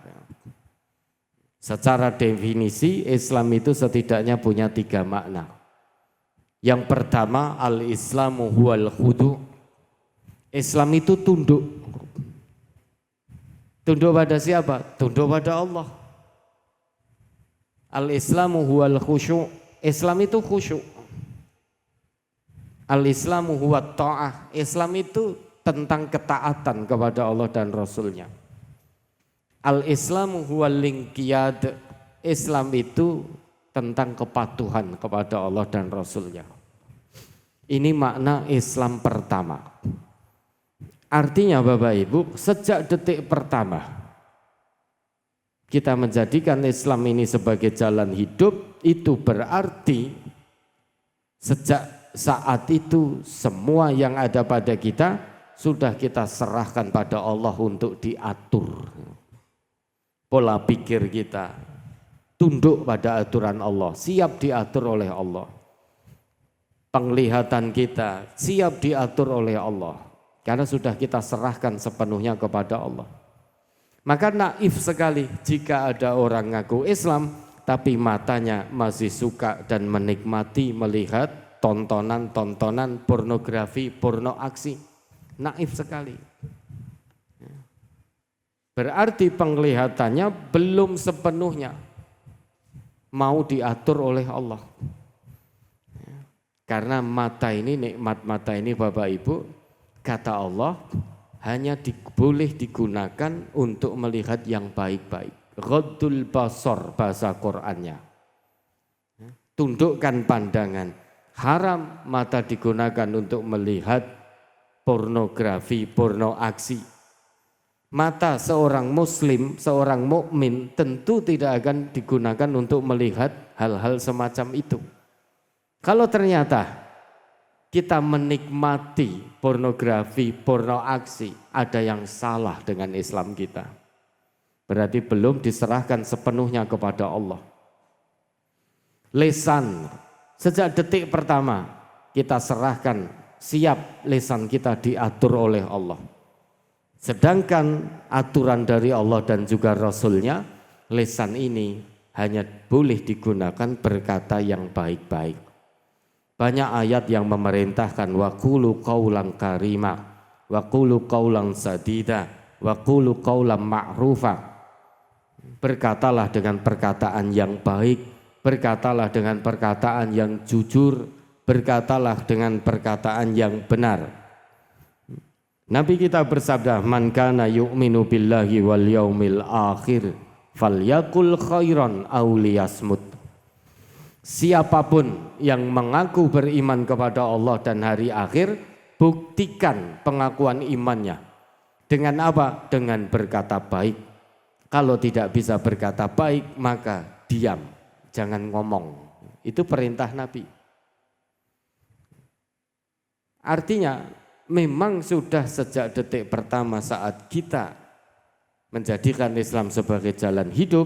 Secara definisi Islam itu setidaknya punya 3 makna. Yang pertama al-Islamu huwal khudu'. Islam itu tunduk. Tunduk pada siapa? Tunduk pada Allah. Al-Islamu huwal khusyu'. Islam itu khusyuk. Al-Islamu huwa ta'ah. Islam itu tentang ketaatan kepada Allah dan Rasulnya. Al-Islamu huwa linqiyad. Islam itu tentang kepatuhan kepada Allah dan Rasulnya. Ini makna Islam pertama. Artinya Bapak Ibu, sejak detik pertama kita menjadikan Islam ini sebagai jalan hidup, itu berarti sejak saat itu semua yang ada pada kita sudah kita serahkan pada Allah untuk diatur. Pola pikir kita tunduk pada aturan Allah, siap diatur oleh Allah. Penglihatan kita siap diatur oleh Allah karena sudah kita serahkan sepenuhnya kepada Allah. Maka naif sekali jika ada orang ngaku Islam tapi matanya masih suka dan menikmati melihat tontonan-tontonan pornografi, porno aksi. Naif sekali. Berarti penglihatannya belum sepenuhnya mau diatur oleh Allah. Karena mata ini, nikmat mata ini Bapak Ibu, kata Allah hanya boleh digunakan untuk melihat yang baik-baik. Ghaddul basar bahasa Qur'annya. Tundukkan pandangan. Haram mata digunakan untuk melihat pornografi, porno aksi. Mata seorang muslim, seorang mukmin tentu tidak akan digunakan untuk melihat hal-hal semacam itu. Kalau ternyata kita menikmati pornografi, porno aksi, ada yang salah dengan Islam kita. Berarti belum diserahkan sepenuhnya kepada Allah. Lisan, sejak detik pertama kita serahkan, siap lisan kita diatur oleh Allah. Sedangkan aturan dari Allah dan juga Rasulnya, lisan ini hanya boleh digunakan berkata yang baik-baik. Banyak ayat yang memerintahkan wa qulu qaulan karima, wa qulu qaulan sadida, wa qulu qaulan ma'rufa. Berkatalah dengan perkataan yang baik, berkatalah dengan perkataan yang jujur, berkatalah dengan perkataan yang benar. Nabi kita bersabda, man kana yu'minu billahi wal yaumil akhir falyakul khairan aw liyasmut. Siapapun yang mengaku beriman kepada Allah dan hari akhir, buktikan pengakuan imannya. Dengan apa? Dengan berkata baik. Kalau tidak bisa berkata baik, maka diam. Jangan ngomong. Itu perintah Nabi. Artinya memang sudah sejak detik pertama saat kita menjadikan Islam sebagai jalan hidup,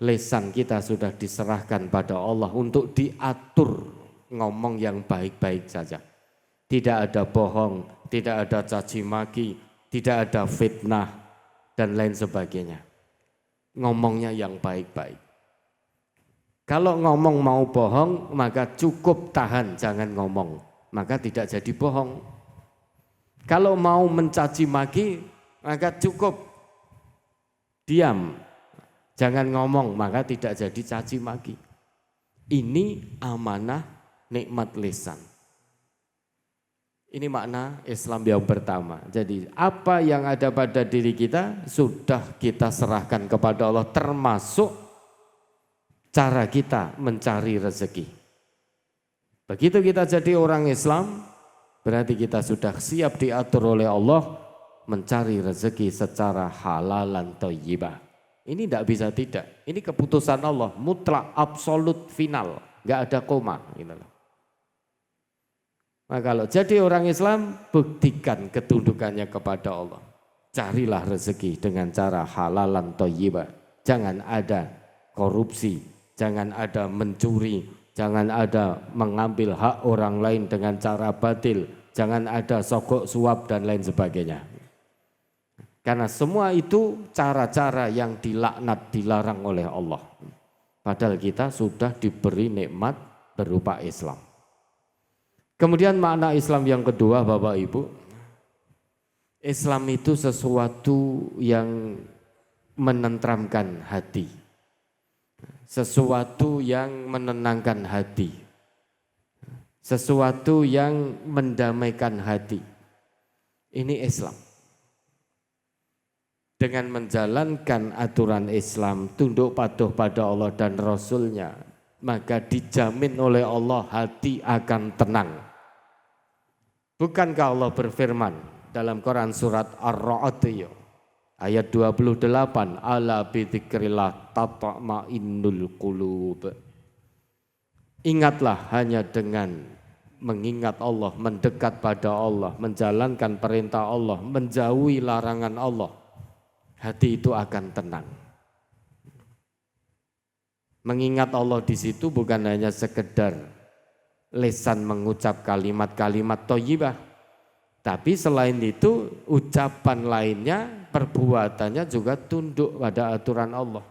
lisan kita sudah diserahkan pada Allah untuk diatur ngomong yang baik-baik saja. Tidak ada bohong, tidak ada caci maki, tidak ada fitnah dan lain sebagainya. Ngomongnya yang baik-baik. Kalau ngomong mau bohong, maka cukup tahan, jangan ngomong. Maka tidak jadi bohong. Kalau mau mencaci maki, maka cukup diam, jangan ngomong, maka tidak jadi caci maki. Ini amanah nikmat lisan. Ini makna Islam yang pertama. Jadi apa yang ada pada diri kita sudah kita serahkan kepada Allah, termasuk cara kita mencari rezeki. Begitu kita jadi orang Islam, berarti kita sudah siap diatur oleh Allah mencari rezeki secara halalan thayyibah. Ini tidak bisa tidak. Ini keputusan Allah, mutlak, absolut, final, nggak ada koma. Gitu loh. Nah, kalau jadi orang Islam, buktikan ketundukannya kepada Allah. Carilah rezeki dengan cara halalan thayyibah. Jangan ada korupsi, jangan ada mencuri, jangan ada mengambil hak orang lain dengan cara batil, jangan ada sogok suap dan lain sebagainya. Karena semua itu cara-cara yang dilaknat, dilarang oleh Allah. Padahal kita sudah diberi nikmat berupa Islam. Kemudian makna Islam yang kedua, Bapak Ibu, Islam itu sesuatu yang menenteramkan hati, sesuatu yang menenangkan hati, sesuatu yang mendamaikan hati. Ini Islam. Dengan menjalankan aturan Islam, tunduk patuh pada Allah dan Rasul-Nya, maka dijamin oleh Allah hati akan tenang. Bukankah Allah berfirman dalam Quran surat Ar-Ra'd ayat 28, ala bidzikrillah tatma'innul qulub. Ingatlah hanya dengan mengingat Allah, mendekat pada Allah, menjalankan perintah Allah, menjauhi larangan Allah, hati itu akan tenang. Mengingat Allah di situ bukan hanya sekedar lisan mengucap kalimat-kalimat thayyibah, tapi selain itu ucapan lainnya, perbuatannya juga tunduk pada aturan Allah.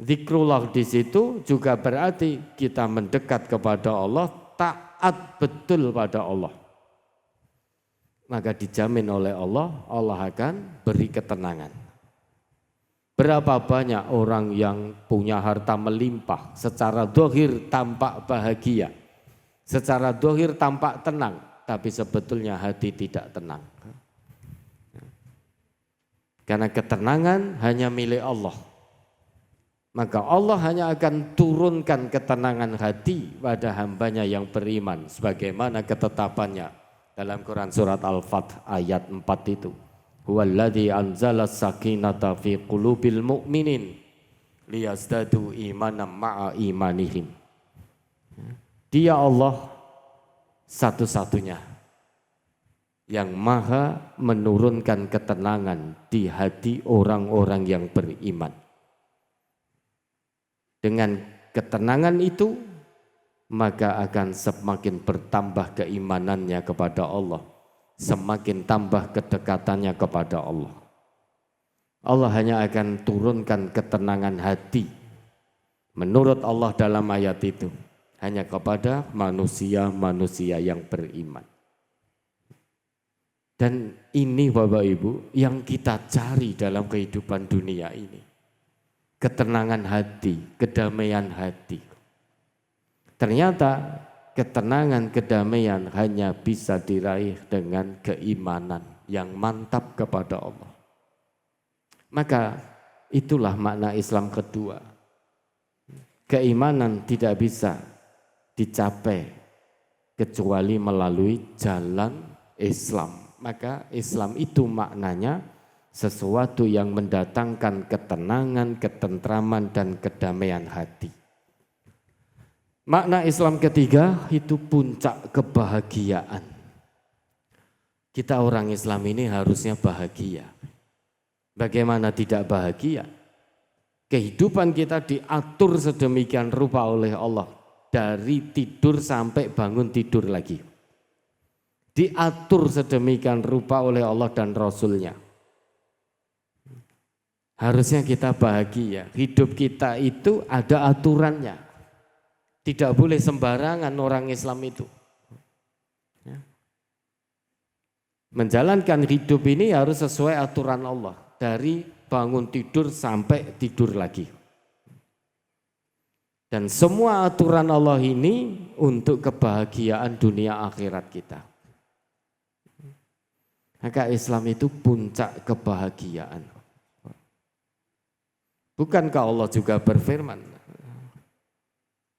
Zikrullah di situ juga berarti kita mendekat kepada Allah, taat betul pada Allah. Maka dijamin oleh Allah, Allah akan beri ketenangan. Berapa banyak orang yang punya harta melimpah, secara zahir tampak bahagia, secara zahir tampak tenang, tapi sebetulnya hati tidak tenang. Karena ketenangan hanya milik Allah. Maka Allah hanya akan turunkan ketenangan hati pada hambanya yang beriman, sebagaimana ketetapannya dalam Quran surat Al-Fath ayat 4 itu. Huwallazi anzala sakinata fi qulubil mu'minin liyazdadu imanan ma'a imanihim. Dia Allah satu-satunya yang maha menurunkan ketenangan di hati orang-orang yang beriman. Dengan ketenangan itu, maka akan semakin bertambah keimanannya kepada Allah, semakin tambah kedekatannya kepada Allah. Allah hanya akan turunkan ketenangan hati menurut Allah dalam ayat itu hanya kepada manusia-manusia yang beriman. Dan ini Bapak Ibu yang kita cari dalam kehidupan dunia ini. Ketenangan hati, kedamaian hati. Ternyata ketenangan, kedamaian hanya bisa diraih dengan keimanan yang mantap kepada Allah. Maka itulah makna Islam kedua. Keimanan tidak bisa dicapai kecuali melalui jalan Islam. Maka Islam itu maknanya sesuatu yang mendatangkan ketenangan, ketentraman, dan kedamaian hati. Makna Islam ketiga itu puncak kebahagiaan. Kita orang Islam ini harusnya bahagia. Bagaimana tidak bahagia? Kehidupan kita diatur sedemikian rupa oleh Allah. Dari tidur sampai bangun tidur lagi. Diatur sedemikian rupa oleh Allah dan Rasulnya. Harusnya kita bahagia. Hidup kita itu ada aturannya. Tidak boleh sembarangan orang Islam itu. Menjalankan hidup ini harus sesuai aturan Allah. Dari bangun tidur sampai tidur lagi. Dan semua aturan Allah ini untuk kebahagiaan dunia akhirat kita. Maka Islam itu puncak kebahagiaan. Bukankah Allah juga berfirman?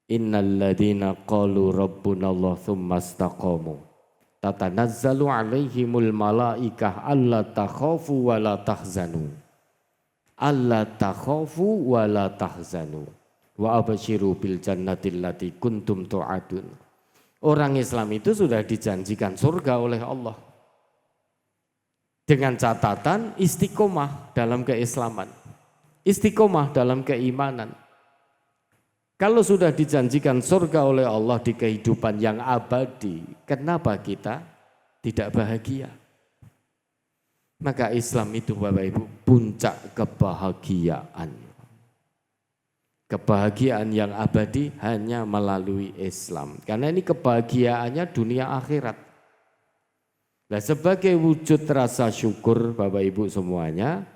Innal ladzina qalu rabbunallah tsumma istaqamu tatanazzalu alaihimul malaikah alla takhafu wa la tahzanu. Alla takhafu wa la tahzanu. Wa absyiru bil jannati allati kuntum tu'adun. Orang Islam itu sudah dijanjikan surga oleh Allah. Dengan catatan istiqomah dalam keislaman. Istiqomah dalam keimanan. Kalau sudah dijanjikan surga oleh Allah di kehidupan yang abadi, kenapa kita tidak bahagia? Maka Islam itu Bapak Ibu puncak kebahagiaan. Kebahagiaan yang abadi hanya melalui Islam. Karena ini kebahagiaannya dunia akhirat. Nah, sebagai wujud rasa syukur Bapak Ibu semuanya,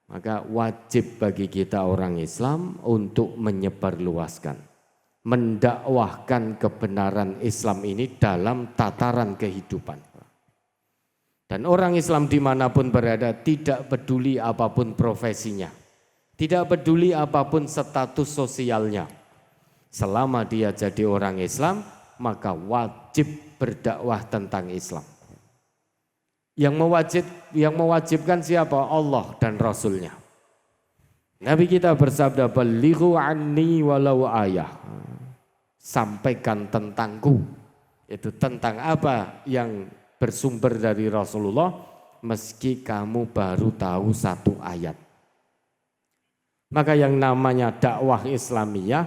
maka wajib bagi kita orang Islam untuk menyebarluaskan, mendakwahkan kebenaran Islam ini dalam tataran kehidupan. Dan orang Islam dimanapun berada tidak peduli apapun profesinya, tidak peduli apapun status sosialnya. Selama dia jadi orang Islam, maka wajib berdakwah tentang Islam. Yang mewajibkan siapa? Allah dan Rasulnya. Nabi kita bersabda, "Ballighu anni walau ayah." Sampaikan tentangku. Itu tentang apa yang bersumber dari Rasulullah, meski kamu baru tahu satu ayat. Maka yang namanya dakwah Islamiyah,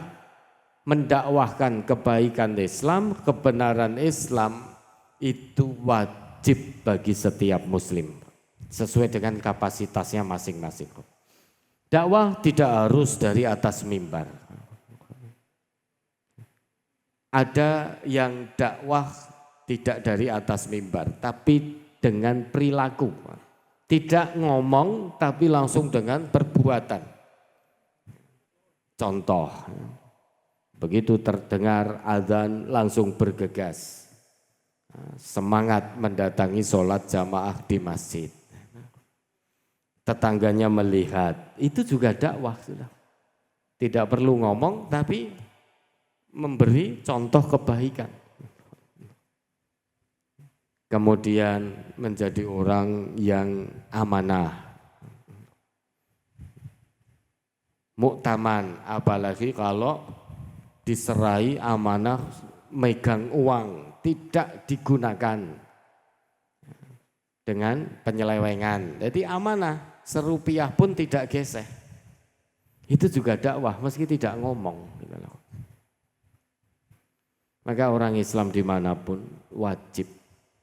mendakwahkan kebaikan Islam, kebenaran Islam, itu wajib bagi setiap muslim sesuai dengan kapasitasnya masing-masing. Dakwah tidak harus dari atas mimbar. Ada yang dakwah tidak dari atas mimbar tapi dengan perilaku. Tidak ngomong tapi langsung dengan perbuatan. Contoh, begitu terdengar azan langsung bergegas. Semangat mendatangi sholat jamaah di masjid. Tetangganya melihat, itu juga dakwah sudah. Tidak perlu ngomong tapi memberi contoh kebaikan. Kemudian menjadi orang yang amanah. Muktaman, apalagi kalau diserai amanah megang uang. Tidak digunakan dengan penyelewengan. Jadi amanah, serupiah pun tidak geseh. Itu juga dakwah meski tidak ngomong. Maka orang Islam dimanapun wajib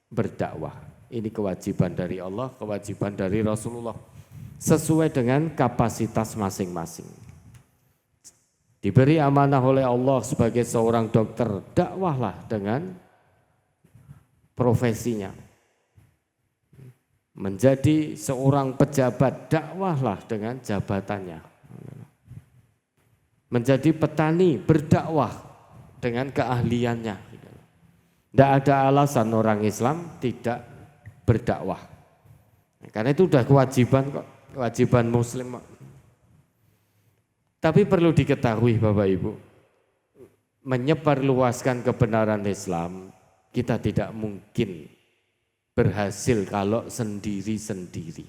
berdakwah. Ini kewajiban dari Allah, kewajiban dari Rasulullah. Sesuai dengan kapasitas masing-masing. Diberi amanah oleh Allah sebagai seorang dokter, dakwahlah dengan profesinya. Menjadi seorang pejabat, dakwahlah dengan jabatannya. Menjadi petani, berdakwah dengan keahliannya. Tidak ada alasan orang Islam tidak berdakwah. Karena itu sudah kewajiban kok, kewajiban muslim. Tapi perlu diketahui Bapak Ibu, menyebarluaskan kebenaran Islam, kita tidak mungkin berhasil kalau sendiri-sendiri.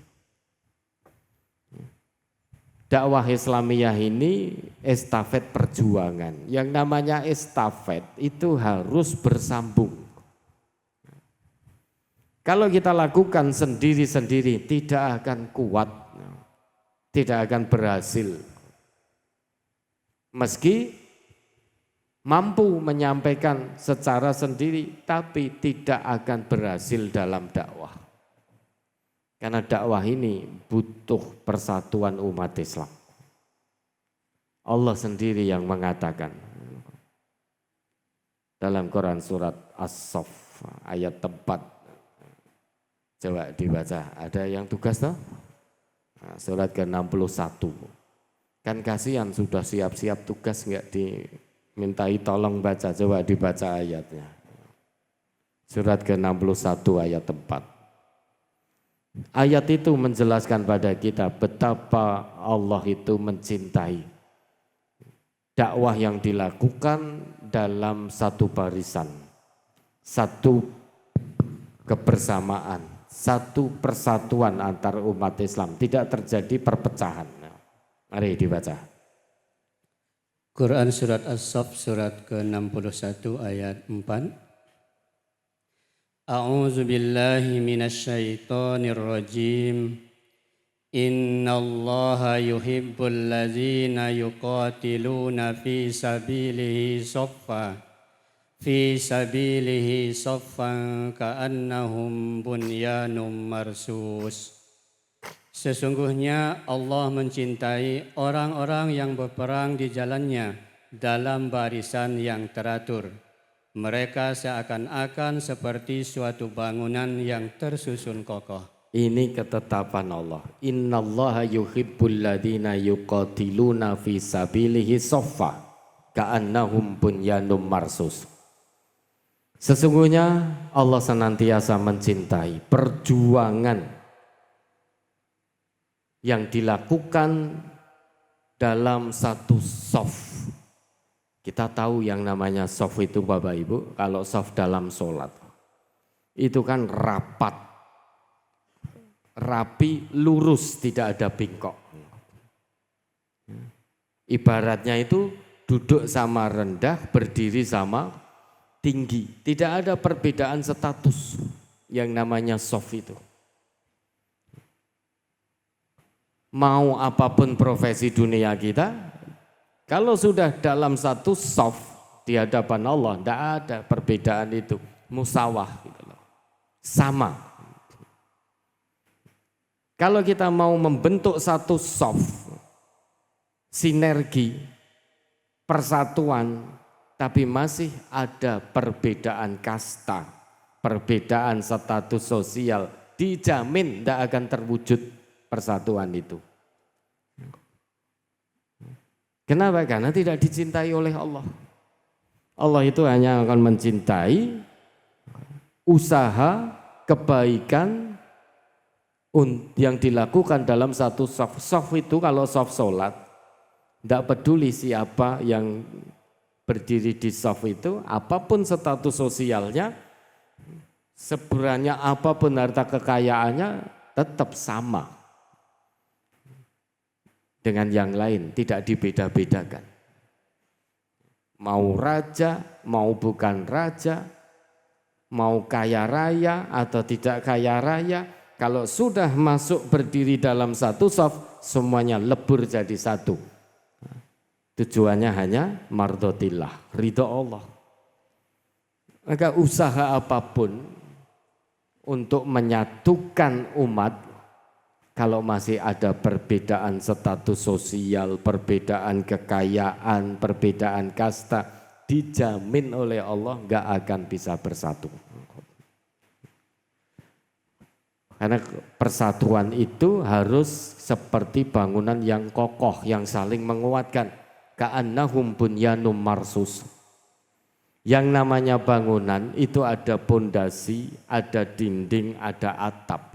Dakwah Islamiyah ini estafet perjuangan. Yang namanya estafet itu harus bersambung. Kalau kita lakukan sendiri-sendiri tidak akan kuat, tidak akan berhasil. Meski mampu menyampaikan secara sendiri, tapi tidak akan berhasil dalam dakwah. Karena dakwah ini butuh persatuan umat Islam. Allah sendiri yang mengatakan dalam Quran surat As-Saff ayat 4. Coba dibaca, ada yang tugas toh? Nah, surat ke-61. Kan kasihan sudah siap-siap tugas enggak dimintai tolong baca, coba dibaca ayatnya. Surat ke-61 ayat 4. Ayat itu menjelaskan pada kita betapa Allah itu mencintai dakwah yang dilakukan dalam satu barisan, satu kebersamaan, satu persatuan antar umat Islam, tidak terjadi perpecahan. Mari dibaca. Quran surat As-Saff surat ke-61 ayat 4. A'udzu billahi minasyaitonir rajim. Innallaha yuhibbul ladzina yuqatiluna fi sabilihi saffan ka'annahum bunyanum marsus. Sesungguhnya Allah mencintai orang-orang yang berperang di jalannya dalam barisan yang teratur. Mereka seakan-akan seperti suatu bangunan yang tersusun kokoh. Ini ketetapan Allah. Innallaha yuhibbul ladzina yuqatiluna fi sabilihi saffa ka'annahum bunyanum marsus. Sesungguhnya Allah senantiasa mencintai perjuangan yang dilakukan dalam satu shaf. Kita tahu yang namanya shaf itu Bapak Ibu, kalau shaf dalam sholat itu kan rapat, rapi, lurus, tidak ada bengkok. Ibaratnya itu duduk sama rendah, berdiri sama tinggi, tidak ada perbedaan status yang namanya shaf itu. Mau apapun profesi dunia kita, kalau sudah dalam satu shaf di hadapan Allah, tidak ada perbedaan itu, musawah gitu loh. Sama. Kalau kita mau membentuk satu shaf, sinergi, persatuan, tapi masih ada perbedaan kasta, perbedaan status sosial, dijamin tidak akan terwujud persatuan itu. Kenapa? Karena tidak dicintai oleh Allah. Allah itu hanya akan mencintai usaha kebaikan yang dilakukan dalam satu shaf. Shaf itu kalau shaf sholat, tidak peduli siapa yang berdiri di shaf itu, apapun status sosialnya, sebenarnya apapun harta kekayaannya, tetap sama dengan yang lain, tidak dibeda-bedakan. Mau raja, mau bukan raja, mau kaya raya atau tidak kaya raya, kalau sudah masuk berdiri dalam satu shaf, semuanya lebur jadi satu. Tujuannya hanya mardotillah, ridho Allah. Maka usaha apapun untuk menyatukan umat, kalau masih ada perbedaan status sosial, perbedaan kekayaan, perbedaan kasta, dijamin oleh Allah nggak akan bisa bersatu. Karena persatuan itu harus seperti bangunan yang kokoh, yang saling menguatkan. Ka'annahum bunyanum marsus. Yang namanya bangunan itu ada pondasi, ada dinding, ada atap.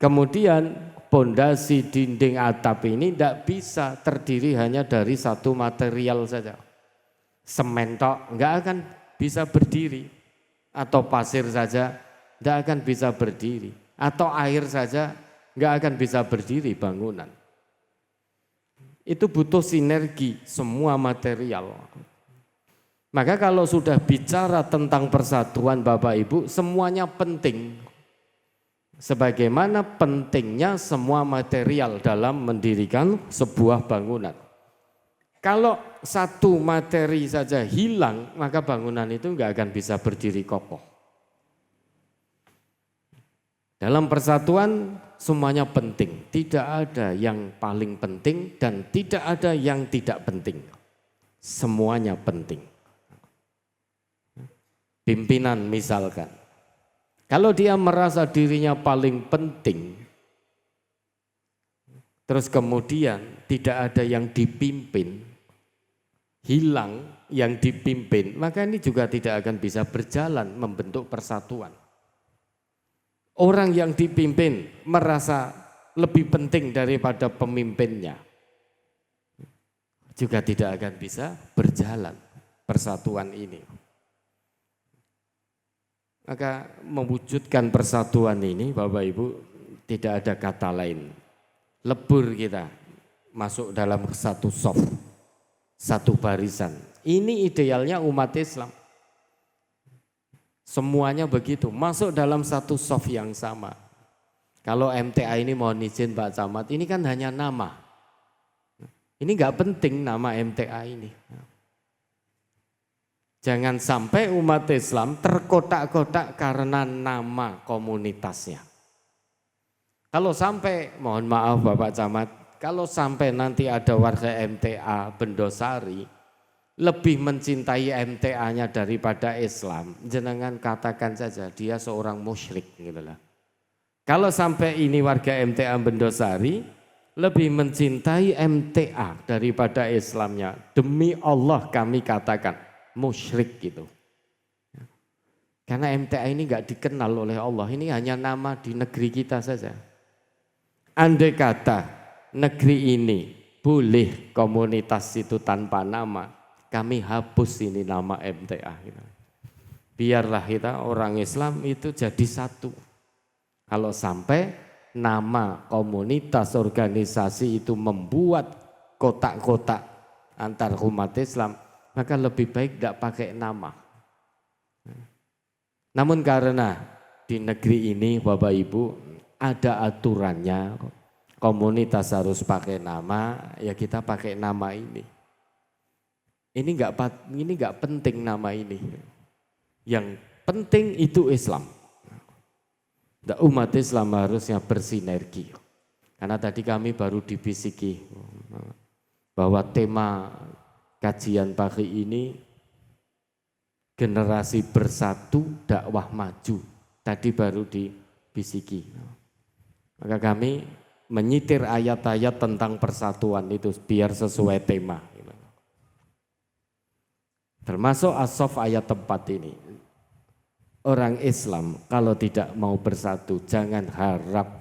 Kemudian pondasi, dinding, atap ini tidak bisa terdiri hanya dari satu material saja. Semen tok nggak akan bisa berdiri, atau pasir saja nggak akan bisa berdiri, atau air saja nggak akan bisa berdiri bangunan. Itu butuh sinergi semua material. Maka kalau sudah bicara tentang persatuan Bapak Ibu, semuanya penting. Sebagaimana pentingnya semua material dalam mendirikan sebuah bangunan. Kalau satu materi saja hilang, maka bangunan itu enggak akan bisa berdiri kokoh. Dalam persatuan semuanya penting, tidak ada yang paling penting dan tidak ada yang tidak penting. Semuanya penting. Pimpinan misalkan, kalau dia merasa dirinya paling penting, terus kemudian tidak ada yang dipimpin, hilang yang dipimpin, maka ini juga tidak akan bisa berjalan membentuk persatuan. Orang yang dipimpin merasa lebih penting daripada pemimpinnya, juga tidak akan bisa berjalan persatuan ini. Maka mewujudkan persatuan ini Bapak Ibu tidak ada kata lain. Lebur kita masuk dalam satu shaf, satu barisan. Ini idealnya umat Islam. Semuanya begitu, masuk dalam satu shaf yang sama. Kalau MTA ini mohon izin Pak Camat, ini kan hanya nama. Ini enggak penting nama MTA ini. Jangan sampai umat Islam terkotak-kotak karena nama komunitasnya. Kalau sampai, mohon maaf Bapak Camat, kalau sampai nanti ada warga MTA Bendosari lebih mencintai MTA-nya daripada Islam, jenengan katakan saja dia seorang musyrik gitu lah. Kalau sampai ini warga MTA Bendosari lebih mencintai MTA daripada Islamnya, demi Allah kami katakan musyrik gitu. Karena MTA ini enggak dikenal oleh Allah, ini hanya nama di negeri kita saja. Andai kata negeri ini boleh komunitas itu tanpa nama, kami hapus ini nama MTA. Biarlah kita orang Islam itu jadi satu. Kalau sampai nama komunitas organisasi itu membuat kotak-kotak antar umat Islam, maka lebih baik tidak pakai nama. Namun karena di negeri ini Bapak Ibu ada aturannya, komunitas harus pakai nama, ya kita pakai nama ini. Ini enggak penting nama ini. Yang penting itu Islam. Umat Islam harusnya bersinergi. Karena tadi kami baru dibisiki bahwa tema kajian pagi ini generasi bersatu dakwah maju. Tadi baru dibisiki. Maka kami menyitir ayat-ayat tentang persatuan itu biar sesuai tema. Termasuk As-Saff ayat 4 ini. Orang Islam kalau tidak mau bersatu jangan harap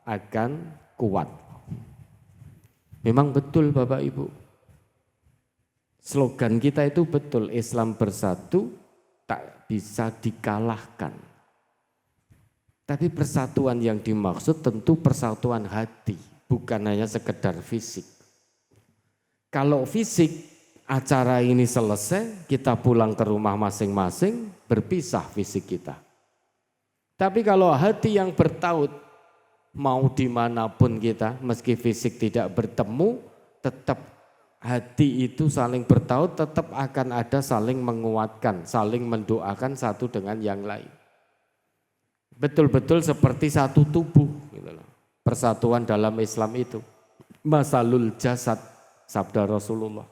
akan kuat. Memang betul Bapak Ibu. Slogan kita itu betul, Islam bersatu tak bisa dikalahkan. Tapi persatuan yang dimaksud tentu persatuan hati, bukan hanya sekedar fisik. Kalau fisik, acara ini selesai, kita pulang ke rumah masing-masing, berpisah fisik kita. Tapi kalau hati yang bertaut, mau dimanapun kita, meski fisik tidak bertemu, tetap hati itu saling bertaut, tetap akan ada saling menguatkan, saling mendoakan satu dengan yang lain. Betul-betul seperti satu tubuh. Persatuan dalam Islam itu. Masalul jasad, sabda Rasulullah.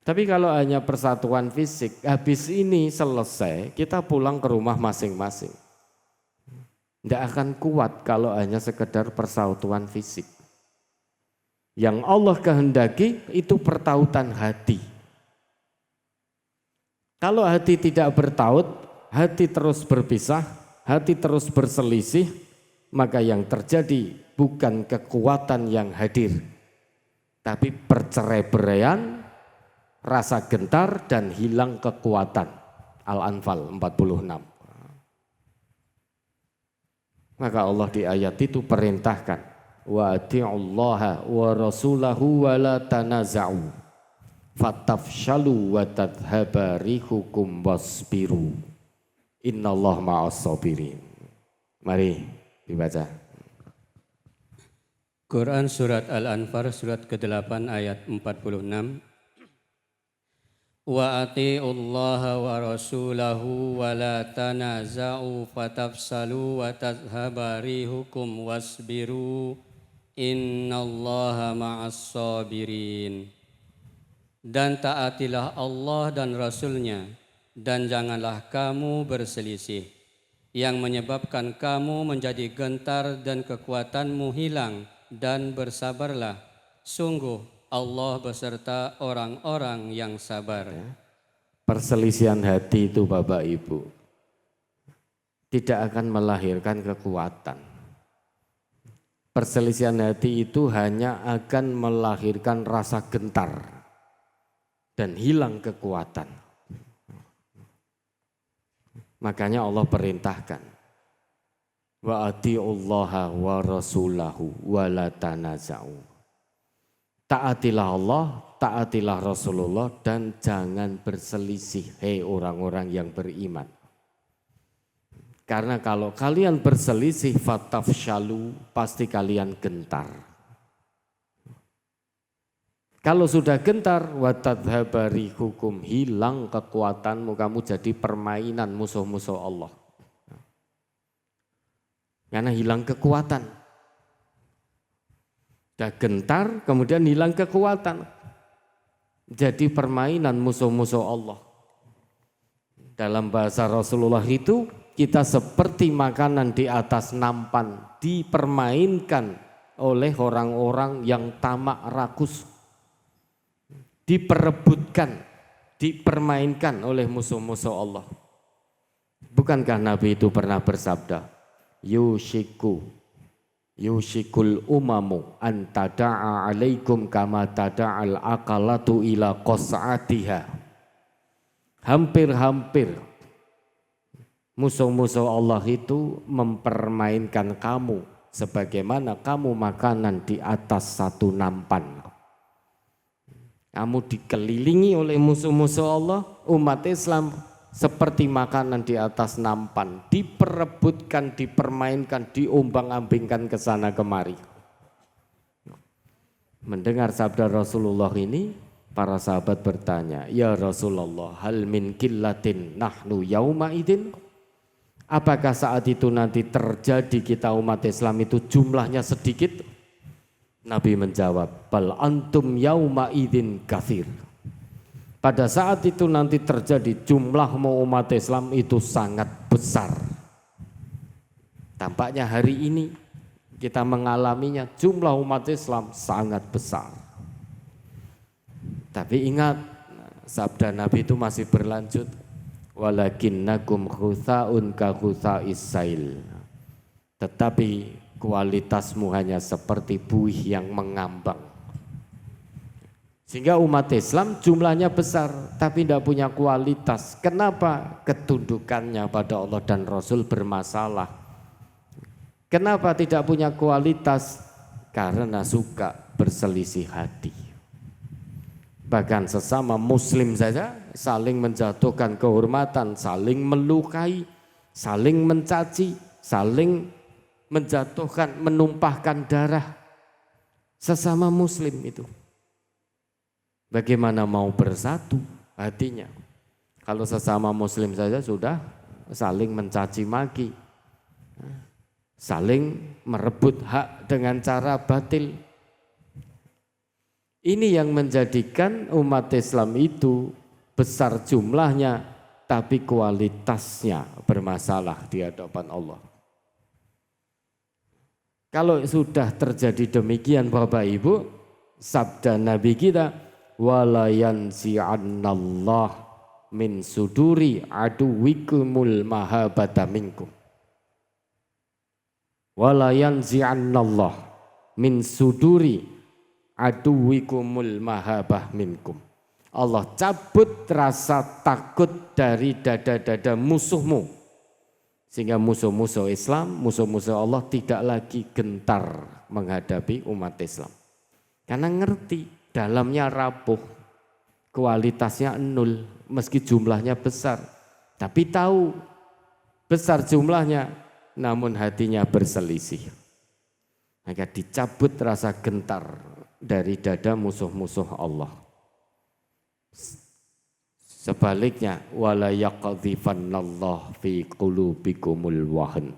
Tapi kalau hanya persatuan fisik, habis ini selesai, kita pulang ke rumah masing-masing. Tidak akan kuat kalau hanya sekedar persatuan fisik. Yang Allah kehendaki itu pertautan hati. Kalau hati tidak bertaut, hati terus berpisah, hati terus berselisih, maka yang terjadi bukan kekuatan yang hadir, tapi perceraian, rasa gentar dan hilang kekuatan. Al-Anfal 46. Maka Allah di ayat itu perintahkan, wa ati'ullaha wa rasulahu wa la tanaza'u. fatafshalu wa tadhhaba rihukum wasbiru innallaha ma'as sabirin. Mari dibaca. Quran Surat Al-Anfal surat ke-8 ayat 46. Wa ati'ullaha wa rasulahu wa la tanaza'u fatafsalu wa tadhhaba rihukum wasbiru innallaha ma'as sabirin. Dan taatilah Allah dan Rasulnya, dan janganlah kamu berselisih, yang menyebabkan kamu menjadi gentar dan kekuatanmu hilang, dan bersabarlah. Sungguh Allah beserta orang-orang yang sabar. Perselisihan hati itu Bapak Ibu tidak akan melahirkan kekuatan. Perselisihan hati itu hanya akan melahirkan rasa gentar dan hilang kekuatan. Makanya Allah perintahkan, wa atiullaha wa rasulahu wa la tanaza'u. Taatilah Allah, taatilah Rasulullah, dan jangan berselisih, hei orang-orang yang beriman. Karena kalau kalian berselisih, fatafshalu, pasti kalian gentar. Kalau sudah gentar, watadhhaba rihukum, hilang kekuatanmu, kamu jadi permainan musuh-musuh Allah. Karena hilang kekuatan. Sudah gentar, kemudian hilang kekuatan. Jadi permainan musuh-musuh Allah. Dalam bahasa Rasulullah itu, kita seperti makanan di atas nampan, dipermainkan oleh orang-orang yang tamak rakus. Diperebutkan, dipermainkan oleh musuh-musuh Allah. Bukankah Nabi itu pernah bersabda, yushikul umamu an tada'a alaikum kama tada'al akalatu ila qas'atiha. Hampir-hampir musuh-musuh Allah itu mempermainkan kamu sebagaimana kamu makanan di atas satu nampan. Kamu dikelilingi oleh musuh-musuh Allah, umat Islam seperti makanan di atas nampan, diperebutkan, dipermainkan, diombang-ambingkan ke sana kemari. Mendengar sabda Rasulullah ini, para sahabat bertanya, ya Rasulullah, hal min killatin nahnu yauma idin? Apakah saat itu nanti terjadi kita umat Islam itu jumlahnya sedikit? Nabi menjawab, bal antum yauma idzin katsir. Pada saat itu nanti terjadi jumlahmu umat Islam itu sangat besar. Tampaknya hari ini kita mengalaminya, jumlah umat Islam sangat besar. Tapi ingat, sabda Nabi itu masih berlanjut, walakinnakum khutsa'un ka khutsa'is sail. Tetapi kualitasmu hanya seperti buih yang mengambang. Sehingga umat Islam jumlahnya besar tapi tidak punya kualitas. Kenapa? Ketundukannya pada Allah dan Rasul bermasalah. Kenapa tidak punya kualitas? Karena suka berselisih hati. Bahkan sesama muslim saja saling menjatuhkan kehormatan, saling melukai, saling mencaci, saling menjatuhkan, menumpahkan darah sesama muslim itu. Bagaimana mau bersatu hatinya? Kalau sesama muslim saja sudah saling mencaci maki, saling merebut hak dengan cara batil. Ini yang menjadikan umat Islam itu besar jumlahnya tapi kualitasnya bermasalah di hadapan Allah. Kalau sudah terjadi demikian Bapak Ibu, sabda Nabi kita, wala yanzi'annallah min suduri aduwikumul mahabata minkum. Wala yanzi'annallah min suduri aduwikumul mahabah minkum. Allah cabut rasa takut dari dada-dada musuhmu. Sehingga musuh-musuh Islam, musuh-musuh Allah tidak lagi gentar menghadapi umat Islam. Karena ngerti dalamnya rapuh, kualitasnya nol, meski jumlahnya besar. Tapi tahu besar jumlahnya, namun hatinya berselisih. Maka dicabut rasa gentar dari dada musuh-musuh Allah. Sebaliknya, wala yaqdhifannallahu fi qulubikumul wahn.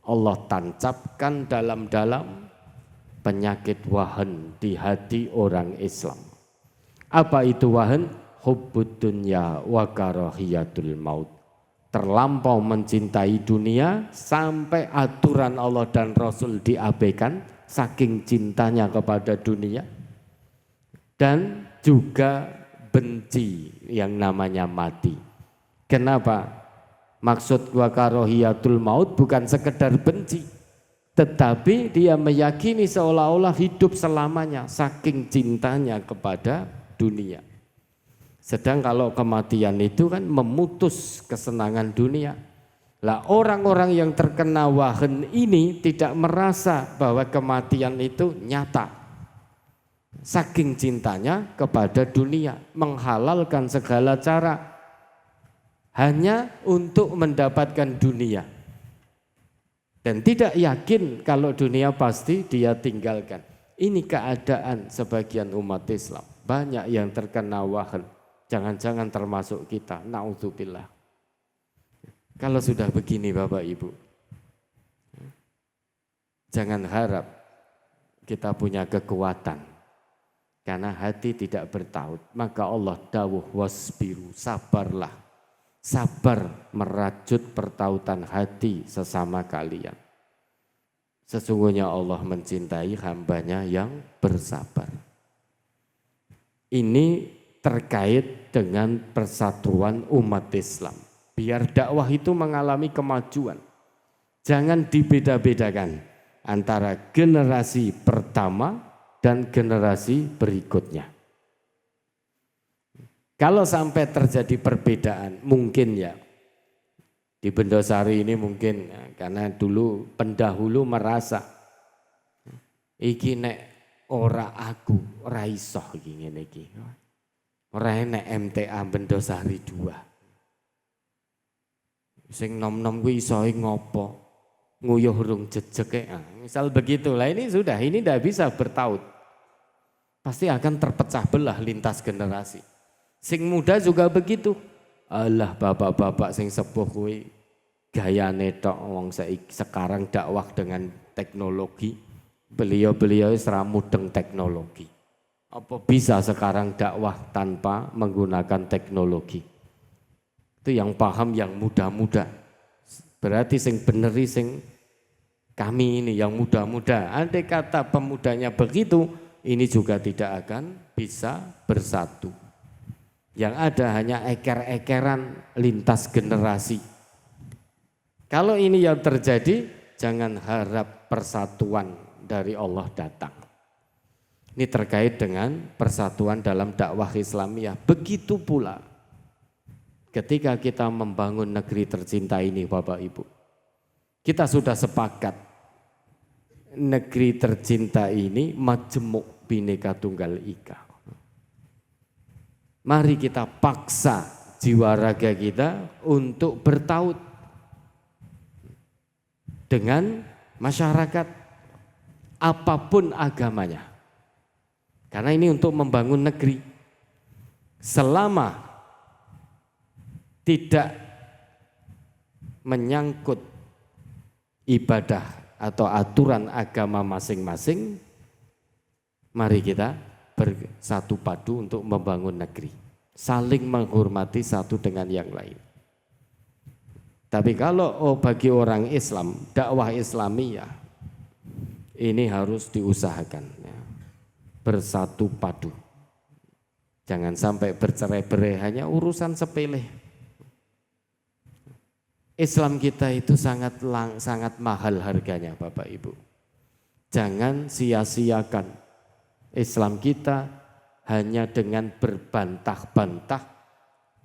Allah tancapkan dalam-dalam penyakit wahan di hati orang Islam. Apa itu wahan? Hubbud dunya wa karahiyatul maut. Terlampau mencintai dunia sampai aturan Allah dan Rasul diabaikan saking cintanya kepada dunia. Dan juga benci yang namanya mati. Kenapa? Maksud wa karahiyatul maut bukan sekedar benci, tetapi dia meyakini seolah-olah hidup selamanya saking cintanya kepada dunia. Sedang kalau kematian itu kan memutus kesenangan dunia. Lah orang-orang yang terkena wahan ini tidak merasa bahwa kematian itu nyata. Saking cintanya kepada dunia, menghalalkan segala cara hanya untuk mendapatkan dunia. Dan tidak yakin kalau dunia pasti dia tinggalkan. Ini keadaan sebagian umat Islam. Banyak yang terkena wahan. Jangan-jangan termasuk kita. Na'udzubillah. Kalau sudah begini Bapak Ibu, jangan harap kita punya kekuatan. Karena hati tidak bertaut. Maka Allah dawuh wasbiru, sabarlah. Sabar merajut pertautan hati sesama kalian. Sesungguhnya Allah mencintai hambanya yang bersabar. Ini terkait dengan persatuan umat Islam. Biar dakwah itu mengalami kemajuan. Jangan dibeda-bedakan antara generasi pertama dan generasi berikutnya. Kalau sampai terjadi perbedaan, mungkin ya di Bendosari ini mungkin ya, karena dulu pendahulu merasa iki nek ora aku ora iso iki ngene iki. Ora enek MTA Bendosari 2. Sing nom-nom kuwi iso ngopo? Nguyuh rung jejeke. Misal begitulah ini sudah, ini tidak bisa bertaut. Pasti akan terpecah belah lintas generasi. Sing muda juga begitu. Alah bapak-bapak sing sepuh kuwi gayane tok wong sekarang dakwah dengan teknologi. Beliau-beliau wis ra mudeng teknologi. Apa bisa sekarang dakwah tanpa menggunakan teknologi? Itu yang paham yang muda-muda. Berarti sing beneri sing kami ini yang muda-muda. Andai kata pemudanya begitu, ini juga tidak akan bisa bersatu. Yang ada hanya eker-ekeran lintas generasi. Kalau ini yang terjadi, jangan harap persatuan dari Allah datang. Ini terkait dengan persatuan dalam dakwah Islamiyah. Begitu pula ketika kita membangun negeri tercinta ini Bapak Ibu. Kita sudah sepakat negeri tercinta ini majemuk Bhinneka Tunggal Ika. Mari kita paksa jiwa raga kita untuk bertaut dengan masyarakat apapun agamanya. Karena ini untuk membangun negeri. Selama tidak menyangkut ibadah atau aturan agama masing-masing, mari kita bersatu padu untuk membangun negeri. Saling menghormati satu dengan yang lain. Tapi kalau bagi orang Islam, dakwah Islamiyah, ini harus diusahakan. Ya. Bersatu padu. Jangan sampai bercerai-berai hanya urusan sepele. Islam kita itu sangat mahal harganya Bapak Ibu. Jangan sia-siakan Islam kita hanya dengan berbantah-bantah,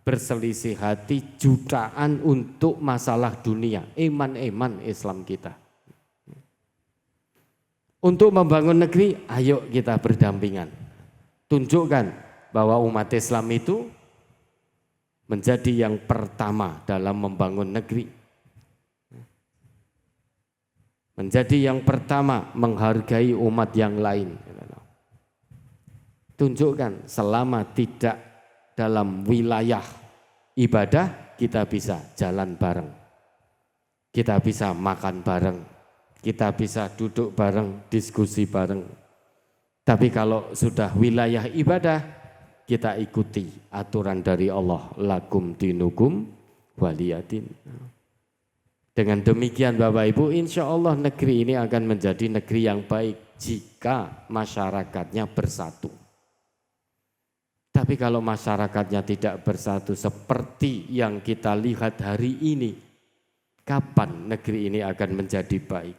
berselisih hati jutaan untuk masalah dunia. Eman-eman Islam kita. Untuk membangun negeri, ayo kita berdampingan. Tunjukkan bahwa umat Islam itu menjadi yang pertama dalam membangun negeri. Menjadi yang pertama menghargai umat yang lain. Tunjukkan selama tidak dalam wilayah ibadah kita bisa jalan bareng. Kita bisa makan bareng. Kita bisa duduk bareng, diskusi bareng. Tapi kalau sudah wilayah ibadah, kita ikuti aturan dari Allah, lakum dinukum waliyadin. Dengan demikian Bapak Ibu, insya Allah negeri ini akan menjadi negeri yang baik jika masyarakatnya bersatu. Tapi kalau masyarakatnya tidak bersatu seperti yang kita lihat hari ini, kapan negeri ini akan menjadi baik?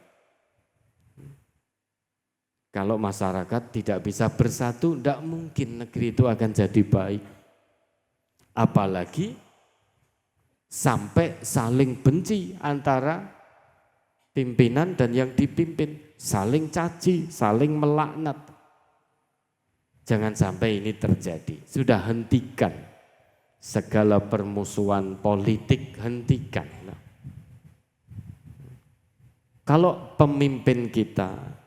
Kalau masyarakat tidak bisa bersatu, tidak mungkin negeri itu akan jadi baik. Apalagi sampai saling benci antara pimpinan dan yang dipimpin, saling caci, saling melaknat. Jangan sampai ini terjadi. Sudah hentikan segala permusuhan politik, hentikan. Kalau pemimpin kita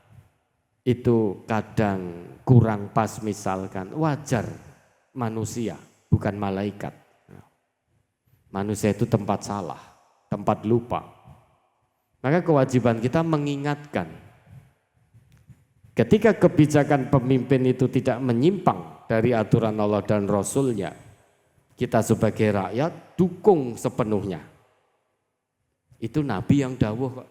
itu kadang kurang pas misalkan, wajar, manusia bukan malaikat. Manusia itu tempat salah, tempat lupa. Maka kewajiban kita mengingatkan. Ketika kebijakan pemimpin itu tidak menyimpang dari aturan Allah dan Rasul-Nya, kita sebagai rakyat dukung sepenuhnya. Itu Nabi yang dawuh kok.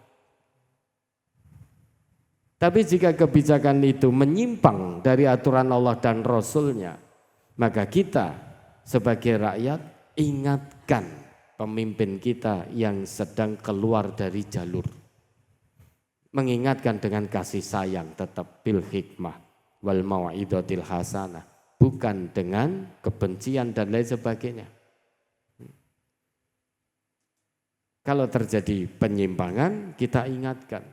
Tapi jika kebijakan itu menyimpang dari aturan Allah dan Rasul-Nya, maka kita sebagai rakyat ingatkan pemimpin kita yang sedang keluar dari jalur. Mengingatkan dengan kasih sayang, tetap bil hikmah wal mau'izatil hasanah, bukan dengan kebencian dan lain sebagainya. Kalau terjadi penyimpangan, kita ingatkan.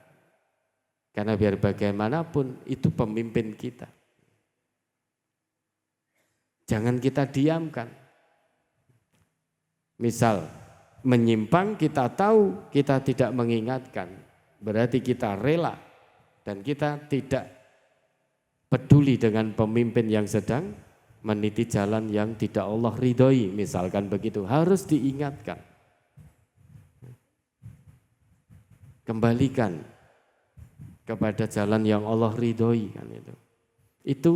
Karena biar bagaimanapun itu pemimpin kita. Jangan kita diamkan. Misal menyimpang, kita tahu, kita tidak mengingatkan. Berarti kita rela dan kita tidak peduli dengan pemimpin yang sedang meniti jalan yang tidak Allah ridhoi, misalkan begitu, harus diingatkan. Kembalikan kepada jalan yang Allah ridhoi, kan itu. Itu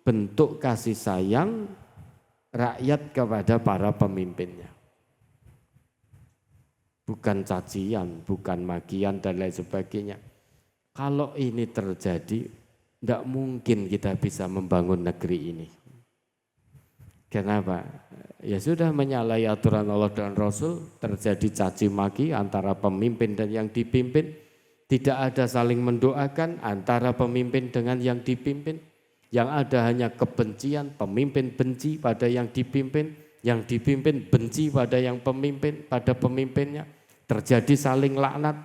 bentuk kasih sayang rakyat kepada para pemimpinnya. Bukan cacian, bukan makian dan lain sebagainya. Kalau ini terjadi, tidak mungkin kita bisa membangun negeri ini. Kenapa? Ya sudah menyalahi aturan Allah dan Rasul, terjadi caci maki antara pemimpin dan yang dipimpin, tidak ada saling mendoakan antara pemimpin dengan yang dipimpin, yang ada hanya kebencian, pemimpin benci pada yang dipimpin benci pada yang pemimpin, pada pemimpinnya, terjadi saling laknat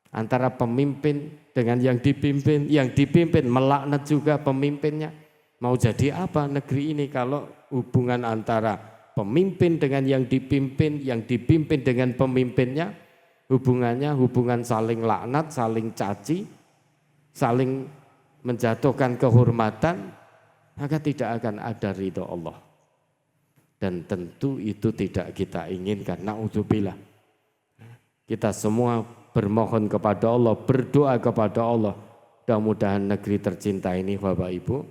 antara pemimpin dengan yang dipimpin melaknat juga pemimpinnya. Mau jadi apa negeri ini kalau hubungan antara pemimpin dengan yang dipimpin dengan pemimpinnya, hubungan saling laknat, saling caci, saling menjatuhkan kehormatan, maka tidak akan ada ridho Allah. Dan tentu itu tidak kita inginkan. Na'udzubillah. Kita semua bermohon kepada Allah, berdoa kepada Allah. Mudah-mudahan negeri tercinta ini Bapak Ibu,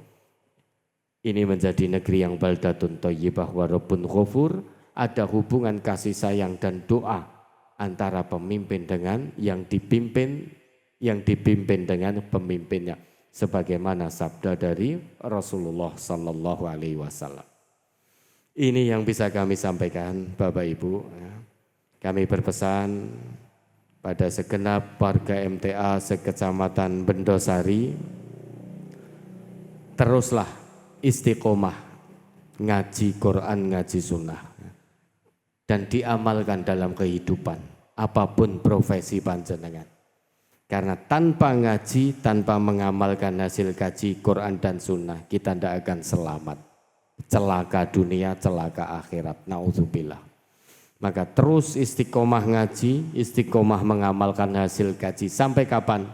ini menjadi negeri yang baldatun thayyibah wa rabbun ghafur. Ada hubungan kasih sayang dan doa antara pemimpin dengan yang dipimpin dengan pemimpinnya. Sebagaimana sabda dari Rasulullah Sallallahu Alaihi Wasallam. Ini yang bisa kami sampaikan Bapak Ibu. Kami berpesan pada segenap warga MTA sekecamatan Bendosari, teruslah istiqomah ngaji Quran, ngaji sunnah, dan diamalkan dalam kehidupan apapun profesi panjenengan. Karena tanpa ngaji, tanpa mengamalkan hasil kaji Quran dan sunnah, kita tidak akan selamat. celaka dunia, celaka akhirat. Nauzubillah. Maka terus istiqomah ngaji, istiqomah mengamalkan hasil kaji. Sampai kapan?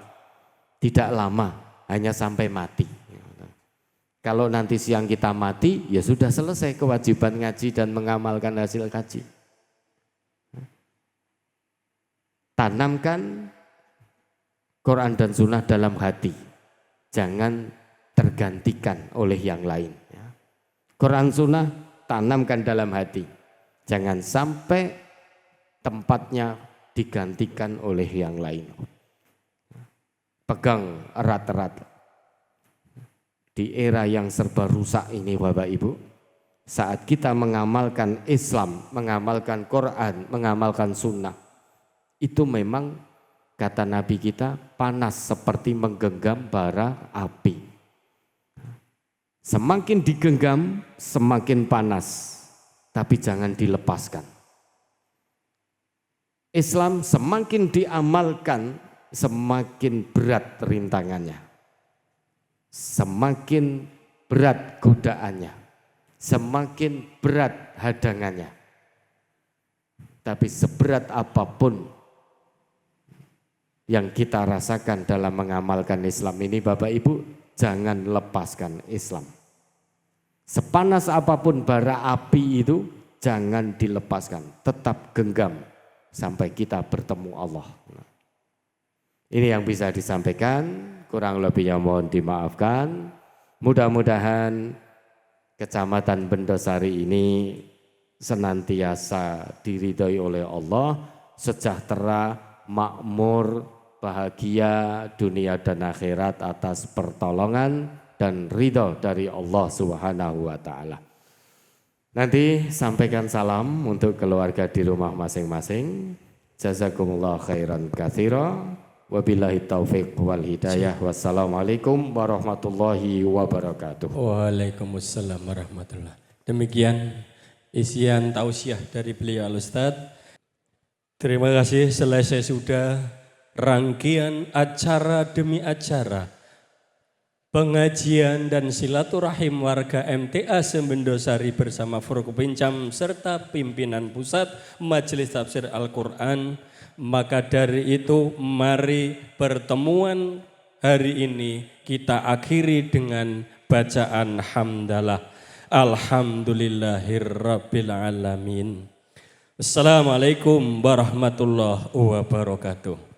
Tidak lama, hanya sampai mati. Kalau nanti siang kita mati, ya sudah selesai kewajiban ngaji dan mengamalkan hasil kaji. Tanamkan Quran dan Sunnah dalam hati, jangan tergantikan oleh yang lain. Quran Sunnah tanamkan dalam hati, jangan sampai tempatnya digantikan oleh yang lain. Pegang erat-erat. Di era yang serba rusak ini Bapak Ibu, saat kita mengamalkan Islam, mengamalkan Quran, mengamalkan Sunnah, itu memang kata Nabi kita panas seperti menggenggam bara api. Semakin digenggam, semakin panas, tapi jangan dilepaskan. Islam semakin diamalkan, semakin berat rintangannya. Semakin berat godaannya, semakin berat hadangannya. Tapi seberat apapun yang kita rasakan dalam mengamalkan Islam ini, Bapak Ibu, jangan lepaskan Islam. Sepanas apapun bara api itu, jangan dilepaskan, tetap genggam sampai kita bertemu Allah. Ini yang bisa disampaikan, kurang lebihnya mohon dimaafkan. Mudah-mudahan Kecamatan Bendosari ini senantiasa diridhoi oleh Allah, sejahtera, makmur, bahagia dunia dan akhirat atas pertolongan dan ridho dari Allah Subhanahu wa taala. Nanti sampaikan salam untuk keluarga di rumah masing-masing. Jazakumullah khairan katsira. Wabillahi taufiq wal hidayah. Wassalamualaikum warahmatullahi wabarakatuh. Waalaikumsalam warahmatullahi. Demikian isian tausiah dari beliau Al-Ustaz. Terima kasih, selesai sudah rangkaian acara demi acara pengajian dan silaturahim warga MTA Sembendosari bersama Forkopincam serta pimpinan pusat Majelis Tafsir Al-Quran. Maka dari itu mari pertemuan hari ini kita akhiri dengan bacaan hamdalah. Alhamdulillahirabbil alamin. Assalamualaikum warahmatullahi wabarakatuh.